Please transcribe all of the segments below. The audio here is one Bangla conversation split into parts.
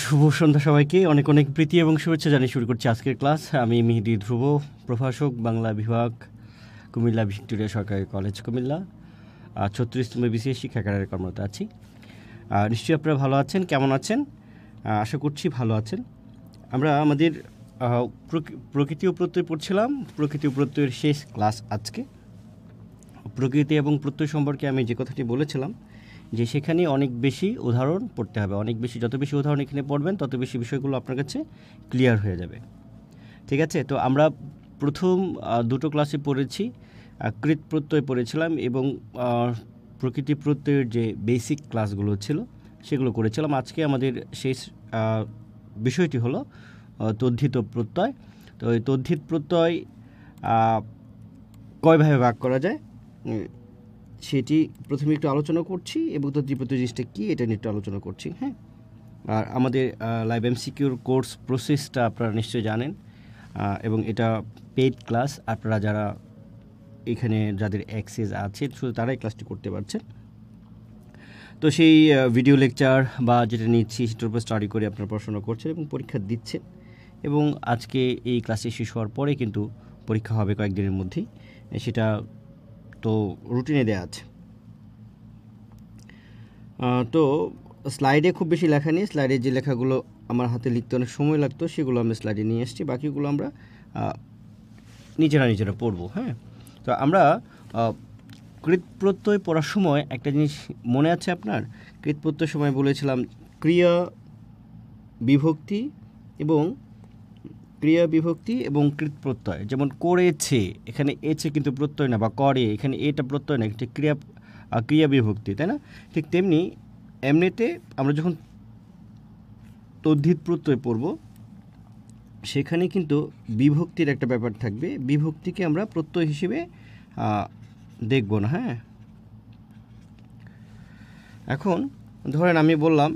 শুভ সন্ধ্যা সবাইকে। অনেক অনেক প্রীতি এবং শুভেচ্ছা জানিয়ে শুরু করছি আজকের ক্লাস। আমি মেহেদী ধ্রুব, প্রভাষক, বাংলা বিভাগ, কুমিল্লা ভিক্টোরিয়া সরকারি কলেজ, কুমিল্লা, ৩৬তম বিসিএস শিক্ষাগারের কর্মরত আছি। নিশ্চয়ই আপনারা ভালো আছেন। কেমন আছেন? আশা করছি ভালো আছেন। আমরা আমাদের প্রকৃতি ও প্রত্যয় পড়ছিলাম। প্রকৃতি ও প্রত্যয়ের শেষ ক্লাস আজকে। প্রকৃতি এবং প্রত্যয় সম্পর্কে আমি যে কথাটি বলেছিলাম যে সেখানে অনেক বেশি উদাহরণ পড়তে হবে, যত বেশি উদাহরণ এখানে পড়বেন তত বেশি বিষয়গুলো আপনার কাছে ক্লিয়ার হয়ে যাবে। ঠিক আছে, তো আমরা প্রথম দুটো ক্লাসে পড়েছি, কৃত প্রত্যয় পড়েছিলাম এবং প্রকৃতি প্রত্যয়ের যে বেসিক ক্লাসগুলো ছিল সেগুলো করেছিলাম। আজকে আমাদের শেষ বিষয়টি হলো তদ্ধিত প্রত্যয়। তো এই তদ্ধিত প্রত্যয় কয়ভাবে ভাগ করা যায় সেটি প্রথমে একটু আলোচনা করছি এবং তদ্ধিত প্রত্যয় জিনিসটা কী এটা নিয়ে একটু আলোচনা করছি। হ্যাঁ, আর আমাদের লাইভ এমসিকিউর কোর্স প্রসেসটা আপনারা নিশ্চয়ই জানেন এবং এটা পেইড ক্লাস। আপনারা যারা এখানে যাদের অ্যাক্সেস আছে শুধু তারাই ক্লাসটি করতে পারছেন। তো সেই ভিডিও লেকচার বা যেটা নিচ্ছি সেটার উপর স্টাডি করে আপনারা পড়াশোনা করছেন এবং পরীক্ষা দিচ্ছেন। এবং আজকে এই ক্লাসে শেষ হওয়ার পরে কিন্তু পরীক্ষা হবে কয়েকদিনের মধ্যেই, সেটা তো রুটিনে দেওয়া আছে। তো স্লাইডে খুব বেশি লেখা নেই। স্লাইডে যে লেখাগুলো আমার হাতে লিখতে অনেক সময় লাগতো সেগুলো আমরা স্লাইডে নিয়ে এসেছি, বাকিগুলো আমরা নিজেরা পড়ব। হ্যাঁ, তো আমরা কৃত প্রত্যয় পড়ার সময় একটা জিনিস মনে আছে আপনার? কৃত প্রত্যয় সময় বলেছিলাম ক্রিয়া বিভক্তি এবং কৃত প্রত্যয়। যেমন করেছে, এখানে এছে কিন্তু প্রত্যয় না, বা করে এখানে এটা প্রত্যয় না, এটা ক্রিয়া বিভক্তি, তাই না? ঠিক তেমনি এমনিতে আমরা যখন তদ্ধিত প্রত্যয় পড়ব সেখানে কিন্তু বিভক্তির একটা ব্যাপার থাকবে। বিভক্তিকে আমরা প্রত্যয় হিসেবে দেখব না। হ্যাঁ, এখন ধরেন আমি বললাম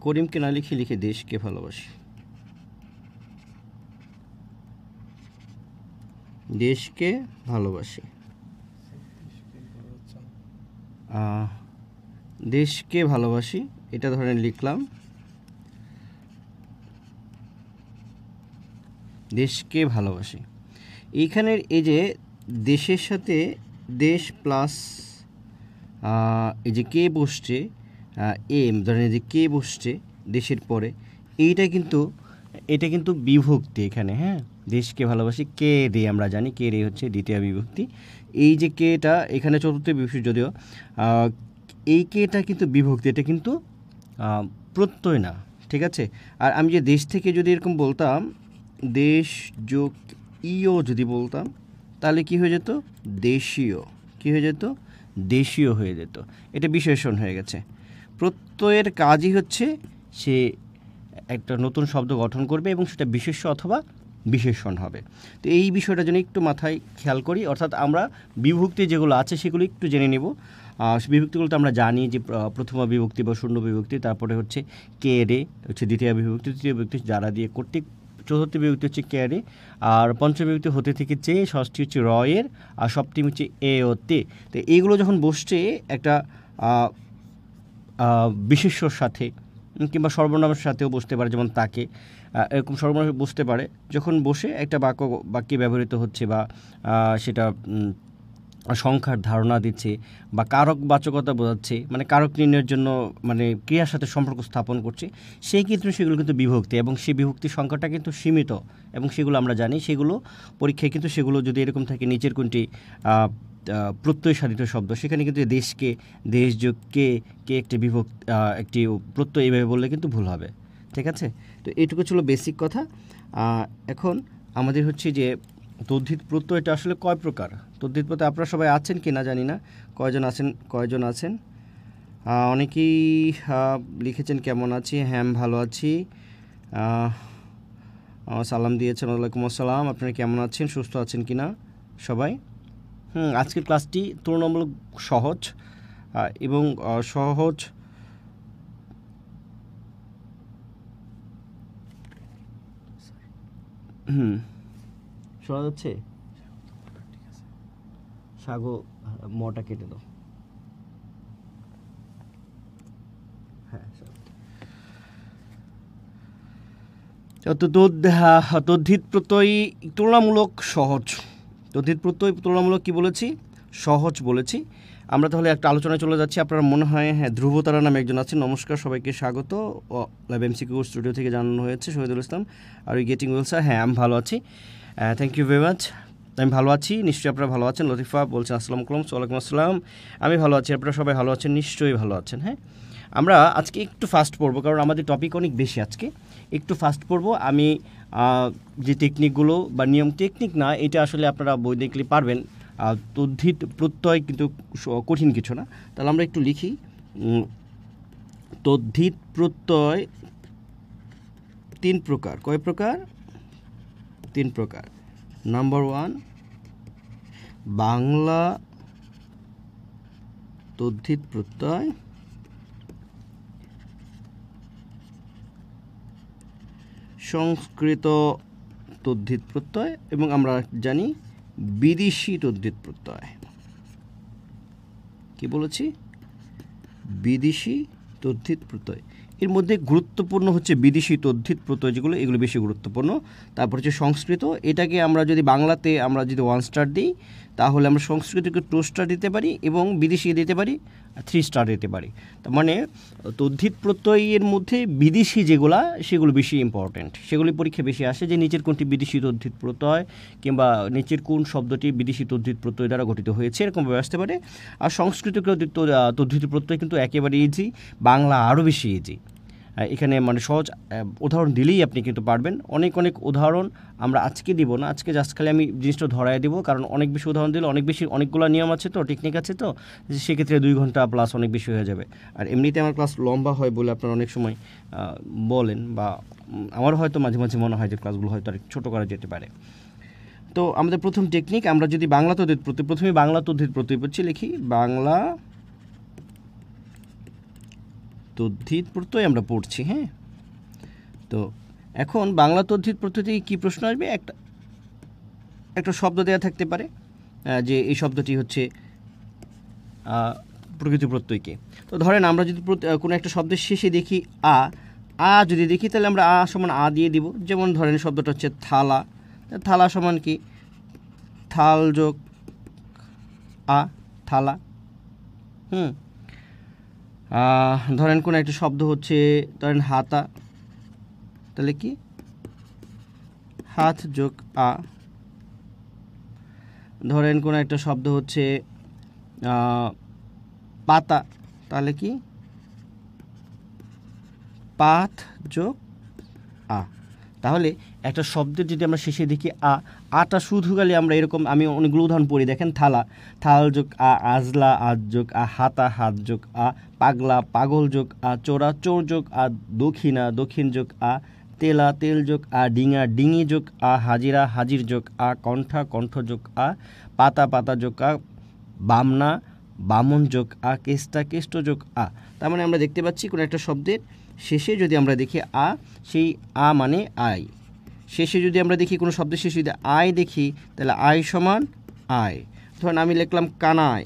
করিমকে না লিখে দেশকে ভালোবাসি। দেশকে ভালোবাসি, দেশকে ভালোবাসি, এটা ধরেন লিখলাম দেশকে ভালোবাসি। এইখানের এই যে দেশের সাথে দেশ প্লাস এই যে কে বসছে, এম ধরেন এই যে কে বসছে দেশের পরে, এটা কিন্তু বিভক্তি এখানে। হ্যাঁ, দেশকে ভালোবাসি, কে রে আমরা জানি, কে রে হচ্ছে দ্বিতীয় বিভক্তি। এই যে কেটা এখানে চতুর্থ বিভক্তি, যদিও এই কেটা কিন্তু বিভক্তি, এটা কিন্তু প্রত্যয় না। ঠিক আছে, আর আমি যে দেশ থেকে যদি এরকম বলতাম দেশ যোগ ইও যদি বলতাম তাহলে কি হয়ে যেত? দেশীয়। কি হয়ে যেত? দেশীয় হয়ে যেত। এটা বিশেষণ হয়ে গেছে। প্রত্যয়ের কাজই হচ্ছে সে একটা নতুন শব্দ গঠন করবে এবং সেটা বিশেষ্য অথবা বিশেষণ হবে। তো এই বিষয়টা যেন একটু মাথায় খেয়াল করি, অর্থাৎ আমরা বিভক্তি যেগুলো আছে সেগুলো একটু জেনে নেব। বিভক্তিগুলো তো আমরা জানি যে প্রথমা বিভক্তি বা শূন্য বিভক্তি, তারপরে হচ্ছে কে রে হচ্ছে দ্বিতীয় বিভক্তি, তৃতীয় বিভক্তি যারা দিয়ে কর্তৃক, চতুর্থ বিভক্তি হচ্ছে কে রে, আর পঞ্চম বিভক্তি হতে থেকে চে, ষষ্ঠী হচ্ছে র এর, আর সপ্তমী হচ্ছে এ ও তে। তো এইগুলো যখন বসছে একটা বিশেষ্যর সাথে কিংবা সর্বনামের সাথেও বসতে পারে, যেমন তাকে, এরকম সর্বনাম বসতে পারে। যখন বসে একটা বাক্যে ব্যবহৃত হচ্ছে বা সেটা সংখ্যার ধারণা দিচ্ছে বা কারক বাচকতা বোঝাচ্ছে, মানে কারক নির্ণয়ের জন্য মানে ক্রিয়ার সাথে সম্পর্ক স্থাপন করছে, সেই ক্ষেত্রে সেগুলো কিন্তু বিভক্তি, এবং সেই বিভক্তির সংখ্যাটা কিন্তু সীমিত, এবং সেগুলো আমরা জানি। সেগুলো পরীক্ষায় কিন্তু সেগুলো যদি এরকম থাকে নিচের কোনটি প্রত্যয় সাধিত শব্দ, সেখানে কিন্তু দেশকে, দেশ যোগ কে, একটি একটি প্রত্যয় এইভাবে বললে কিন্তু ভুল হবে। ঠিক আছে, তো এইটুকু ছিল বেসিক কথা। এখন আমাদের হচ্ছে যে তদ্ধিত প্রত্যয়টা আসলে কয় প্রকার। তদ্ধিত প্রত্যয় আপনারা সবাই আছেন কি না জানি না, কয়জন আছেন? অনেকেই লিখেছেন কেমন আছি। হ্যাঁ, ভালো আছি। সালাম দিয়েছেন, ওয়ালাইকুম আসসালাম। আপনারা কেমন আছেন, সুস্থ আছেন কি না সবাই? আজকের ক্লাসটি তুলনামূলক সহজ এবং সহজ শোনা যাচ্ছে? সাগো মটা কেটে দাও। তদ্ধিত প্রত্যয় তুলনামূলক সহজ। তদ্ধিত প্রত্যয় তুলনামূলক কী বলেছি? সহজ বলেছি। আমরা তাহলে একটা আলোচনায় চলে যাচ্ছি। আপনার মনে হয় হ্যাঁ, ধ্রুবতারা নামে একজন আছে। নমস্কার, সবাইকে স্বাগত। ল্যাব এমসিকিউ স্টুডিও থেকে জানানো হয়েছে। Shahidul Islam, are you getting well sir? হ্যাঁ, আমি ভালো আছি, থ্যাংক ইউ ভেরি মাচ। আমি ভালো আছি, নিশ্চয়ই আপনারা ভালো আছেন। লতিফা বলছেন আসসালামু আলাইকুম। ওয়ালাইকুম আসসালাম। আমি ভালো আছি, আপনারা সবাই ভালো আছেন, নিশ্চয়ই ভালো আছেন। হ্যাঁ, আমরা আজকে একটু ফাস্ট পড়বো, কারণ আমাদের টপিক অনেক বেশি আজকে। একটু ফাস্ট পড়বো। আমি যে টেকনিকগুলো বা নিয়ম, টেকনিক না, এটা আসলে আপনারা বই দেখলে পারবেন। তদ্ধিত প্রত্যয় কিন্তু কঠিন কিছু না। তাহলে আমরা একটু লিখি। তদ্ধিত প্রত্যয় 3 প্রকার। কয় প্রকার? 3 প্রকার। নাম্বার 1, বাংলা তদ্ধিত প্রত্যয়। সংস্কৃত তদ্ধিত প্রত্যয়, এবং আমরা জানি বিদেশি তদ্ধিত প্রত্যয়। কি বলেছি? বিদেশি তদ্ধিত প্রত্যয়। এর মধ্যে গুরুত্বপূর্ণ হচ্ছে বিদেশি তদ্ধিত প্রত্যয় যেগুলো, এগুলো বেশি গুরুত্বপূর্ণ। তারপর হচ্ছে সংস্কৃত। এটাকে আমরা যদি বাংলাতে আমরা যদি 1 স্টার দিই, তাহলে আমরা সংস্কৃতকে 2 স্টার দিতে পারি, এবং বিদেশি দিতে পারি 3 স্টার দিতে পারি। তার মানে তদ্ধিত প্রত্যয়ের মধ্যে বিদেশি যেগুলো, সেগুলো বেশি ইম্পর্ট্যান্ট। সেগুলি পরীক্ষা বেশি আসে, যে নিচের কোনটি বিদেশি তদ্ধিত প্রত্যয়, কিংবা নিচের কোন শব্দটি বিদেশি তদ্ধিত প্রত্যয় দ্বারা গঠিত হয়েছে, এরকমভাবে আসতে পারে। আর সংস্কৃত তদ্ধিত প্রত্যয় কিন্তু একেবারে ইজি, বাংলা আরও বেশি ইজি। এখানে মানে সহজ উদাহরণ দিলেই আপনি কিন্তু পারবেন। অনেক অনেক উদাহরণ আমরা আজকে দিব না, আজকে জাস্ট খালি আমি জিনিসটা ধরায় দিব, কারণ অনেক বেশি উদাহরণ দিলে অনেকগুলো নিয়ম আছে, তো টেকনিক আছে, তো সেক্ষেত্রে 2 ঘন্টা প্লাস অনেক বেশি হয়ে যাবে। আর এমনিতে আমার ক্লাস লম্বা হয় বলে আপনারা অনেক সময় বলেন, বা আমার হয়তো মাঝে মাঝে মনে হয় যে ক্লাসগুলো হয়তো আর ছোটো করা যেতে পারে। তো আমাদের প্রথম টেকনিক, আমরা যদি বাংলা তদ্ধিত প্রত্যয়, প্রথমে বাংলা তদ্ধিত প্রত্যয় পড়ছি, লিখি বাংলা তদ্ধিত প্রত্যয় আমরা পড়ছি। হ্যাঁ, তো এখন বাংলা তদ্ধিত প্রত্যয় থেকে কী প্রশ্ন আসবে? একটা শব্দ দেওয়া থাকতে পারে, যে এই শব্দটি হচ্ছে প্রকৃত প্রত্যয়কে। তো ধরেন আমরা যদি কোনো একটা শব্দের শেষে দেখি যদি দেখি, তাহলে আমরা সমান দিয়ে দিব। যেমন ধরেন শব্দটা হচ্ছে থালা। থালা সমান কি? থাল যোগ থালা। ধরেন কোনো একটা শব্দ হচ্ছে, ধরেন হাতা, তাহলে কি? হাত যোগ ধরেন কোনো একটা শব্দ হচ্ছে পাতা, তাহলে কি? পাত যোগ তাহলে একটা শব্দের যদি আমরা শেষে দেখি আটা শুধু গেলে আমরা এরকম, আমি অনেকগুলো উদাহরণ পড়ি। দেখেন, থালা, থাল যোগ আজলা, আজ যোগ হাতা, হাত যোগ পাগলা, পাগল যোগ চোরা, চোর যোগ দক্ষিণা, দক্ষিণ যোগ তেলা, তেল যোগ ডিঙা, ডিঙি যোগ হাজিরা, হাজির যোগ কণ্ঠা, কণ্ঠ যোগ পাতা, পাতা যোগ বামনা, বামন যোগ কেষ্টা, কেষ্ট যোগ তার মানে আমরা দেখতে পাচ্ছি কোনো একটা শব্দের শেষে যদি আমরা দেখি সেই মানে আই। শেষে যদি আমরা দেখি কোনো শব্দের শেষে যদি আই দেখি, তাহলে আই সমান আয়। ধরুন আমি লিখলাম কানাই।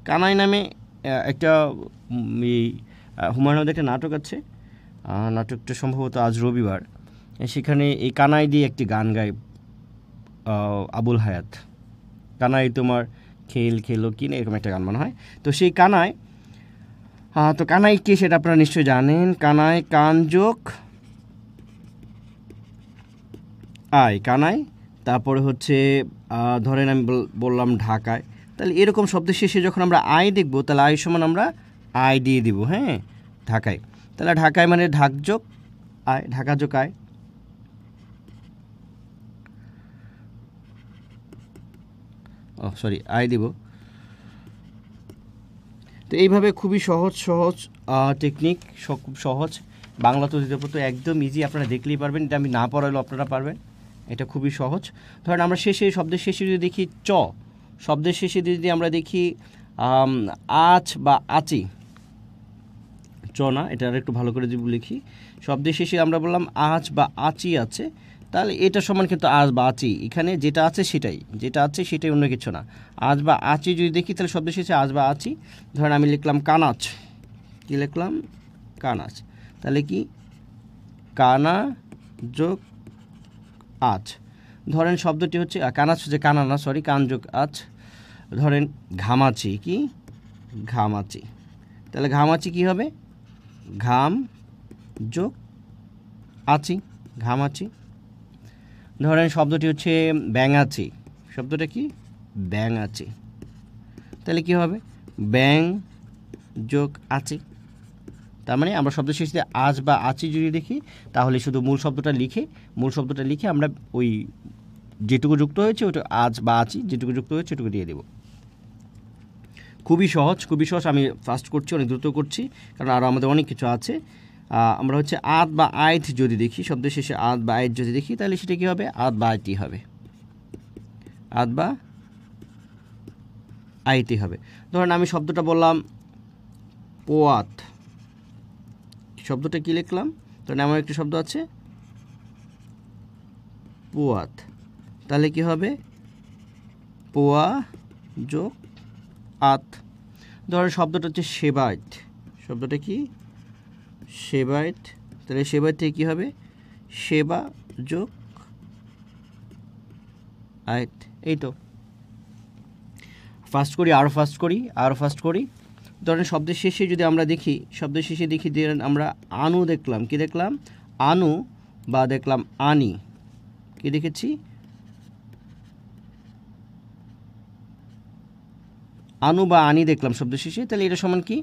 কানাই নামে একটা হুমায়ুন আহমেদের একটা নাটক আছে, নাটকটা সম্ভবত আজ রবিবার। সেখানে এই কানাই দিয়ে একটি গান গায় আবুল হায়াত। কানাই তোমার খেল খেলো কি না, এরকম একটা গান মনে হয়। তো সেই কানাই, তো কানাই কে সেটা আপনারা নিশ্চয়ই জানেন। কানাই, কান যোগ কানাই। তারপরে হচ্ছে ধরেন আমি বললাম ঢাকায়, তাহলে এরকম শব্দের শেষে যখন আমরা আই দেখব, তাহলে আই সমান আমরা আই দিয়ে দিব। হ্যাঁ, ঢাকায়, তাহলে ঢাকায় মানে ঢাক যোগ আয়, ঢাকা যোগ আয়। আই দিব। তো এইভাবে খুবই সহজ টেকনিক, খুব সহজ। বাংলা তদ্ধিত প্রত্যয় একদম ইজি, আপনারা দেখলেই পারবেন। এটা আমি না পড়াইলেও আপনারা পারবেন, এটা খুবই সহজ। ধরেন আমরা শব্দের শেষে যদি দেখি শব্দের শেষে যদি আমরা দেখি আচ বা আচি, না, এটা আর একটু ভালো করে যদি লিখি, শব্দের শেষে আমরা বললাম আচ বা আচি আছে, তাহলে এটা সমান কিন্তু আজ বা আচি। এখানে যেটা আছে সেটাই, অন্য কিছু না। আজ বা আচি যদি দেখি, তাহলে শব্দের শেষে আজ বা আচি। ধরেন আমি লিখলাম কানাচ। কি লিখলাম? কানাচ। তাহলে কি? কানা যোগ আচ। ধরেন শব্দটি হচ্ছে কানাচ হচ্ছে কানা না, সরি, কান যোগ আচ। ধরেন ঘামাচি, কি ঘামাচি, তাহলে ঘামাচি কি হবে? ঘাম যোগ আচি, ঘামাচি। ধরেন শব্দটি হচ্ছে ব্যাঙাচি, শব্দটা কি? ব্যাঙাচি, তাহলে কি হবে? ব্যাং যোগ আচি। তার মানে আমরা শব্দ শেষে আজ বা আচি যদি দেখি তাহলে শুধু মূল শব্দটা লিখে আমরা ওই যেটুকু যুক্ত হয়েছে ওটা আজ বা আচি, যেটুকু যুক্ত হয়েছে সেটুকু দিয়ে দেব। খুবই সহজ, খুবই সহজ। আমি ফাস্ট করছি, অনেক দ্রুত করছি, কারণ আরও আমাদের অনেক কিছু আছে। আমরা হচ্ছে আদ বা আইথ যদি দেখি, শব্দের শেষে আদ বা আইথ যদি দেখি তাহলে সেটা কী হবে? আদ বা আইতি হবে, আদ বা আইতি হবে। ধরেন আমি শব্দটা বললাম পোয়াত, শব্দটা কী লিখলাম? ধরেন আমার একটি শব্দ আছে পোয়াত, তাহলে কি হবে? পোয়া যোগ আত। ধরেন শব্দটা হচ্ছে সেবাইট, শব্দটা কি? সেবাইট, তাহলে সেবাইট থেকে কী হবে? সেবা যোগ আইট। এই তো, ফাস্ট করি, আরও ফাস্ট করি। ধরেন শব্দের শেষে যদি আমরা দেখি, শব্দের শেষে দেখি যে আমরা আনু দেখলাম, কি দেখলাম? আনু বা দেখলাম আনি, কি দেখেছি? আনু বা আনি দেখলাম শব্দের শেষে, তাহলে এটা সমান কি?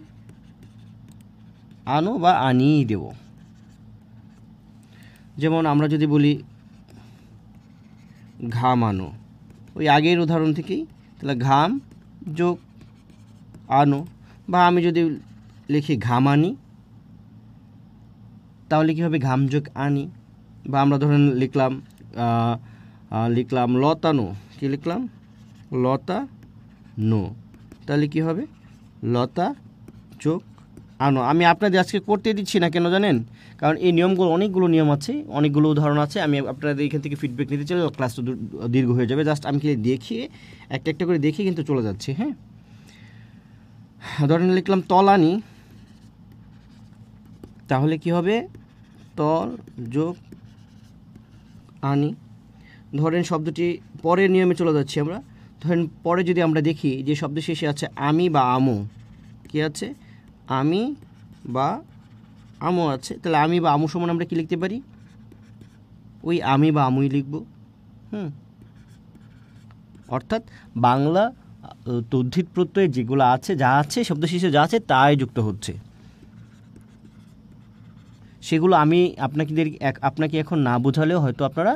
আনু বা আনি দেব। যেমন আমরা যদি বলি ঘাম আনো, ওই আগের উদাহরণ থেকেই, তাহলে ঘাম যোগ আনো। বা আমি যদি লিখি ঘামানি, তাহলে কী হবে? ঘাম যোগ আনি। বা আমরা ধরেন লিখলাম লতানো, কি লিখলাম? লতা নো, তাহলে কি হবে? লতা যোগ আনো। আমি আপনাদের আজকে করতে দিচ্ছি না, কেন জানেন? কারণ এই নিয়মগুলো, অনেকগুলো নিয়ম আছে, অনেকগুলো উদাহরণ আছে। আমি আপনাদের এখান থেকে ফিডব্যাক নিতে চাইলে ক্লাস তো দীর্ঘ হয়ে যাবে। জাস্ট আমি কি দেখিয়ে একটা একটা করে দেখিয়ে কিন্তু চলে যাচ্ছি। হ্যাঁ, ধরেন লিখলাম তলানি, তাহলে কি হবে? তল যোগ আনি। ধরেন শব্দটি পরের নিয়মে চলে যাচ্ছি আমরা। ধরেন পরে যদি আমরা দেখি যে শব্দ শেষে আছে আমি বা আমু, কি আছে? আমি বা আমু আছে, তাহলে আমি বা আমু সমান আমরা কি লিখতে পারি? ওই আমি বা আমুই লিখব। অর্থাৎ বাংলা তদ্ধিত প্রত্যয়ে যেগুলো আছে, যা আছে শব্দ শেষে যা আছে তাই যুক্ত হচ্ছে। সেগুলো আমি আপনাকে এখন না বোঝালেও হয়তো আপনারা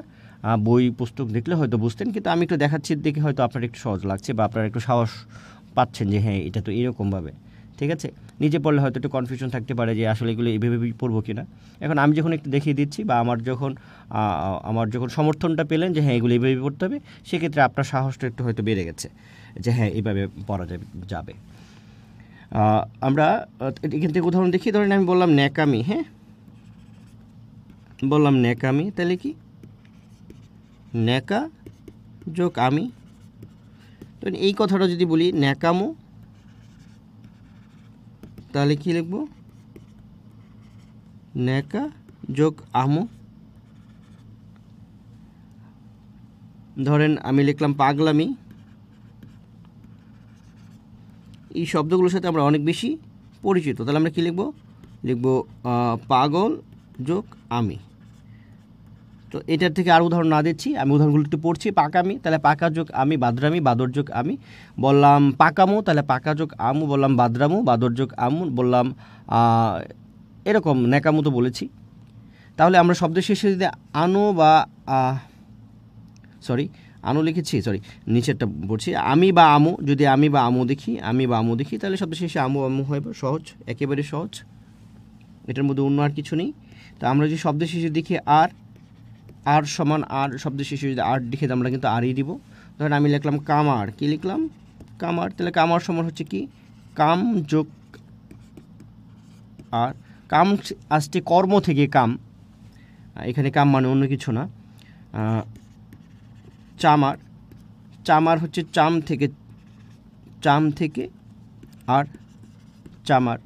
বই পুস্তক দেখলে হয়তো বুঝতেন, কিন্তু আমি একটু দেখাচ্ছি দেখে হয়তো আপনার একটু সহজ লাগছে বা আপনারা একটু সাহস পাচ্ছেন যে হ্যাঁ এটা তো এরকমভাবে। ঠিক আছে, নিজে পড়লে হয়তো একটু কনফিউশন থাকতে পারে যে আসলে এগুলো এইভাবে পড়বো কিনা। এখন আমি যখন একটু দেখিয়ে দিচ্ছি বা আমার যখন সমর্থনটা পেলেন যে হ্যাঁ এগুলো এইভাবে পড়তে হবে, সেক্ষেত্রে আপনার সাহসটা একটু হয়তো বেড়ে গেছে যে হ্যাঁ এইভাবে পড়া যাবে। আমরা এখান থেকে উদাহরণ দেখি। ধরেন আমি বললাম ন্যাকামি, হ্যাঁ বললাম ন্যাকামি, তাহলে কি? ন্যাকা যোগ আমি। তো এই কথাটা যদি বলি ন্যাকামো, তাহলে কি লিখব? ন্যাকা যোগ আমো। ধরেন আমি লিখলাম পাগলামি, এই শব্দগুলোর সাথে আমরা অনেক বেশি পরিচিত, তাহলে আমরা কি লিখব পাগল যোগ আমি। তো এটার থেকে আর উদাহরণ না দিচ্ছি, আমি উদাহরণগুলো একটু পড়ছি। পাকামি, তাহলে পাকা যোগ আমি, বাদরামি, বাদর যোগ আমি। বললাম পাকামু, তাহলে পাকা যোগ আমু। বললাম বাদরামু, বাদর যোগ আমু। বললাম এরকম ন্যাকামু তো বলেছি। তাহলে আমরা শব্দ শেষে যদি আনো বা আনো লিখেছি, নিচেরটা পড়ছি। আমি বা আমু, যদি আমি বা আমু দেখি তাহলে শব্দ শেষে আমু হয়, সহজ, একেবারে সহজ, এটার মধ্যে অন্য আর কিছু নেই। তো আমরা যদি শব্দ শেষে দেখি আর সমান আর, শব্দ শেষে যদি আর লিখে আমরা কিন্তু আরই দিব। ধরেন আমি লিখলাম কামার, কি লিখলাম? কামার, তাহলে কামার সমান হচ্ছে কি? কাম যোগ আর। কাম আসছে কর্ম থেকে, কাম, এখানে কাম মানে অন্য কিছু না। চামার হচ্ছে চাম থেকে আর চামার।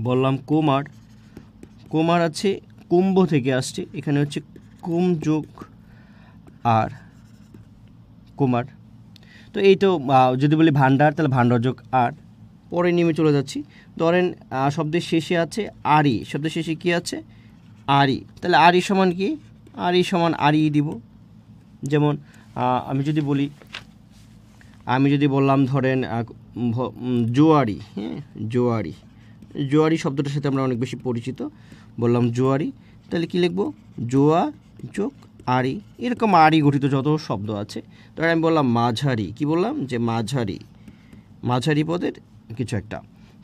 বললাম কুমার আছে কুম্ভ থেকে আসছে, এখানে হচ্ছে কুম যোগ আর কুমার। তো এই তো যদি বলি ভান্ডার, তাহলে ভান্ডার যোগ আর। পরে নেমে চলে যাচ্ছি, ধরেন শব্দের শেষে আছে আরি, শব্দের শেষে কি আছে আরি, তাহলে আরি সমান কি, আরি সমান আরি দিব। যেমন আমি যদি বললাম ধরেন জোয়ারি, হ্যাঁ জোয়ারি, জোয়ারি শব্দটার সাথে আমরা অনেক বেশি পরিচিত, বললাম জোয়ারি, তাহলে কি লিখব জোয়া যোগ আরি। এরকম আরি গঠিত যত শব্দ আছে, ধরেন আমি বললাম মাঝারি, কি বললাম যে মাঝারি, মাঝারি পদের কিছু একটা,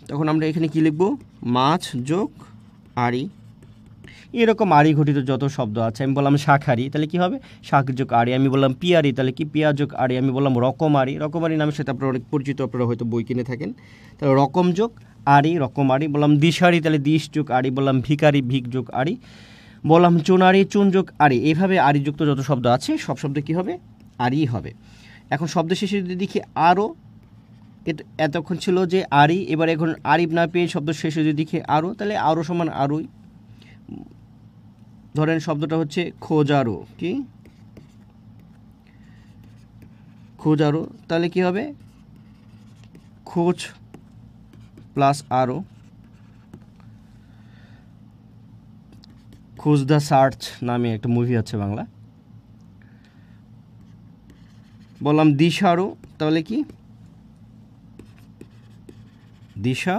তখন আমরা এখানে কি লিখব মাছ যোগ আরি। এরকম আরি ঘটিত যত শব্দ আছে, আমি বললাম শাখারি, তাহলে কি হবে শাক যোগ আরি। আমি বললাম পিয়ারি, তাহলে কি পিয়া যোগ আরি। আমি বললাম রকমারি, রকমারি নামের সাথে আপনারা অনেক পরিচিত, আপনারা হয়তো বই কিনে থাকেন, তাহলে রকম যোগ আরি রকমারি। বললাম দিশারি, তাহলে দিশ যোগ আরি। বললাম ভিকারি, ভিক যোগ আরি। বললাম চুনারি, চুন যোগ আরি। এইভাবে আরিযুক্ত যত শব্দ আছে সব শব্দ কি হবে আরি হবে। এখন শব্দ শেষে যদি দেখি আরও, এতক্ষণ ছিল যে আরি, এবার এখন আরিব না পেয়ে শব্দ শেষে যদি দেখি আরও, তাহলে আরও সমান আরই। ধরেন শব্দটা হচ্ছে খোঁজারো, কি খোঁজারো, তাহলে কি হবে খোঁজ প্লাস আরও। খোঁজ দ্য সার্চ নামে একটা মুভি আছে বাংলা। বললাম দিশারও, তাহলে কি দিশা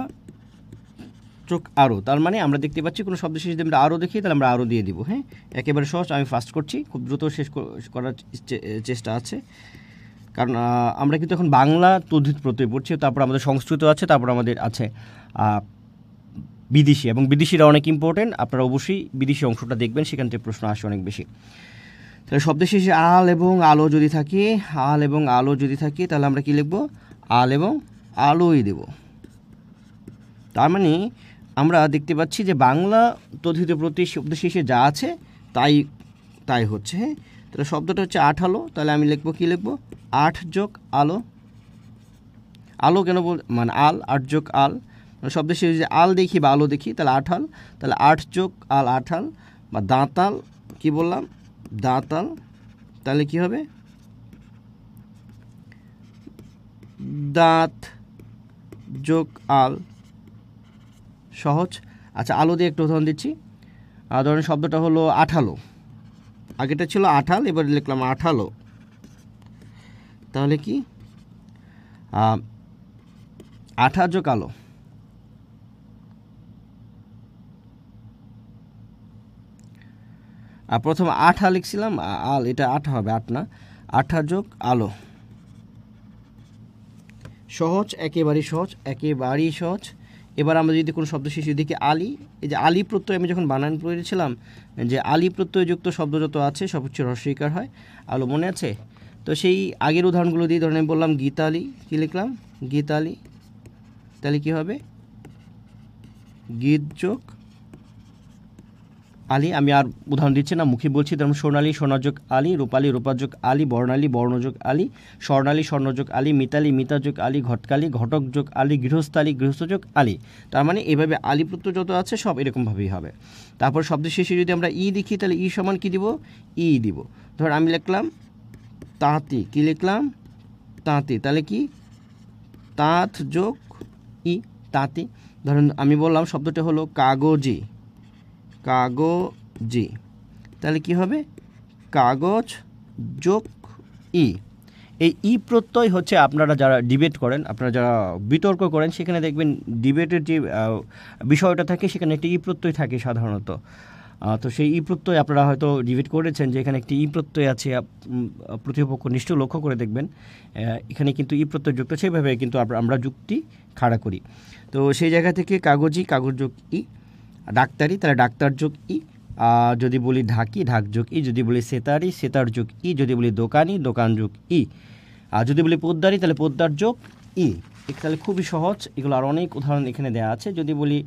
চোখ আরও। তার মানে আমরা দেখতে পাচ্ছি কোনো শব্দ শেষে যদি আমরা আরও দেখি, তাহলে আমরা আরও দিয়ে দিব। হ্যাঁ, একেবারে সহজ, আমি ফাস্ট করছি, খুব দ্রুত শেষ করার চেষ্টা আছে, কারণ আমরা কিন্তু এখন বাংলা তদ্ধিত প্রত্যয় পড়ছি, তারপর আমাদের সংস্কৃত আছে, তারপর আমাদের আছে বিদেশি, এবং বিদেশিরা অনেক ইম্পর্টেন্ট, আপনারা অবশ্যই বিদেশি অংশটা দেখবেন, সেখান থেকে প্রশ্ন আসে অনেক বেশি। তাহলে শব্দের শেষে আল এবং আলো যদি থাকে, আল এবং আলো যদি থাকে, তাহলে আমরা কি লিখব আল এবং আলোই দেব। তার মানে আমরা দেখতে পাচ্ছি যে বাংলা তদ্ধিত প্রত্যয় শব্দ শেষে যা আছে তাই হচ্ছে। হ্যাঁ, তাহলে শব্দটা হচ্ছে আঠালো, তাহলে আমি লিখব কি লিখব আট যোগ আলো। আলো কেন মানে আল, আট যোগ আল, শব্দের শেষে যে আল দেখি বা আলো দেখি, তাহলে আঠাল, তাহলে আট যোগ আল আঠাল। বা দাঁতাল, কি বললাম দাঁতাল, তাহলে কি হবে দাঁত যোগ আল। সহজ। আচ্ছা, আলো দিয়ে একটু উদাহরণ দিচ্ছি। ধরেন শব্দটা হলো আঠালো, আগেটা ছিল আঠাল, এবার লিখলাম আঠালো, তাহলে কি আঠা যোগ আলো। আর প্রথম আঠা লিখছিলাম আল, এটা আঠা হবে, আট না, আঠা যোগ আলো। সহজ, একেবারেই সহজ, একেবারেই সহজ। এবার আমরা যদি কোনো শব্দ শেষে দেখি আলি, এই যে আলি প্রত্যয় আমি যখন বানান পড়েছিলাম যে আলি প্রত্যয়যুক্ত শব্দ যত আছে সব হচ্ছে হ্রস্বইকার হয়, আলো মনে আছে? তো সেই আগের উদাহরণগুলো দিয়ে, ধরেন আমি বললাম গীতালি, কী লিখলাম গীতালি, তাহলে কী হবে গীত যোগ আলি। আমি আর উদাহরণ দিচ্ছি না, মুখে বলছি, যেমন সোনালি সোনাযোগ আলি, রূপালি রূপাযোগ আলি, বর্ণালী বর্ণযোগ আলি, স্বর্ণালী স্বর্ণযোগ আলি, মিতালি মিতাযোগ আলি, ঘটকালি ঘটক যোগ আলি, গৃহস্থালি গৃহস্থযোগ আলি। তার মানে এভাবে আলি প্রত্যয় যত আছে সব এরকমভাবেই হবে। তারপর শব্দের শেষে যদি আমরা ই দেখি, তাহলে ই সমান কী দিব ই দিব। ধর আমি লিখলাম তাঁতি, কী লিখলাম তাঁতি, তাহলে কি তাঁত যোগ ই তাঁতি। ধরেন আমি বললাম শব্দটা হলো কাগজি, কাগজি, তাহলে কি হবে কাগজ যোগ ই। এই ই প্রত্যয় হচ্ছে আপনারা যারা ডিবেট করেন, আপনারা যারা বিতর্ক করেন, সেখানে দেখবেন ডিবেটের যে বিষয়টা থাকে সেখানে একটি ই প্রত্যয় থাকে সাধারণত। তো সেই ই প্রত্যয় আপনারা হয়তো ডিবেট করেছেন যে এখানে একটি ই প্রত্যয় আছে, প্রতিপক্ষ নিশ্চয় লক্ষ্য করে দেখবেন এখানে কিন্তু ই প্রত্যয় যুক্ত, সেভাবে কিন্তু আমরা যুক্তি খাড়া করি। তো সেই জায়গা থেকে কাগজি কাগজ যোগ ই, ডাক্তারি তাহলে ডাক্তার যোগ ই, যদি বলি ঢাকি ঢাক যোগ ই, যদি বলি সেতারি সেতার যোগ ই, যদি বলি দোকানি দোকান যোগ ই, আর যদি বলি পোদ্দারি তাহলে পোদ্দার যোগ ই। তাহলে খুবই সহজ, এগুলো আর অনেক উদাহরণ এখানে দেওয়া আছে। যদি বলি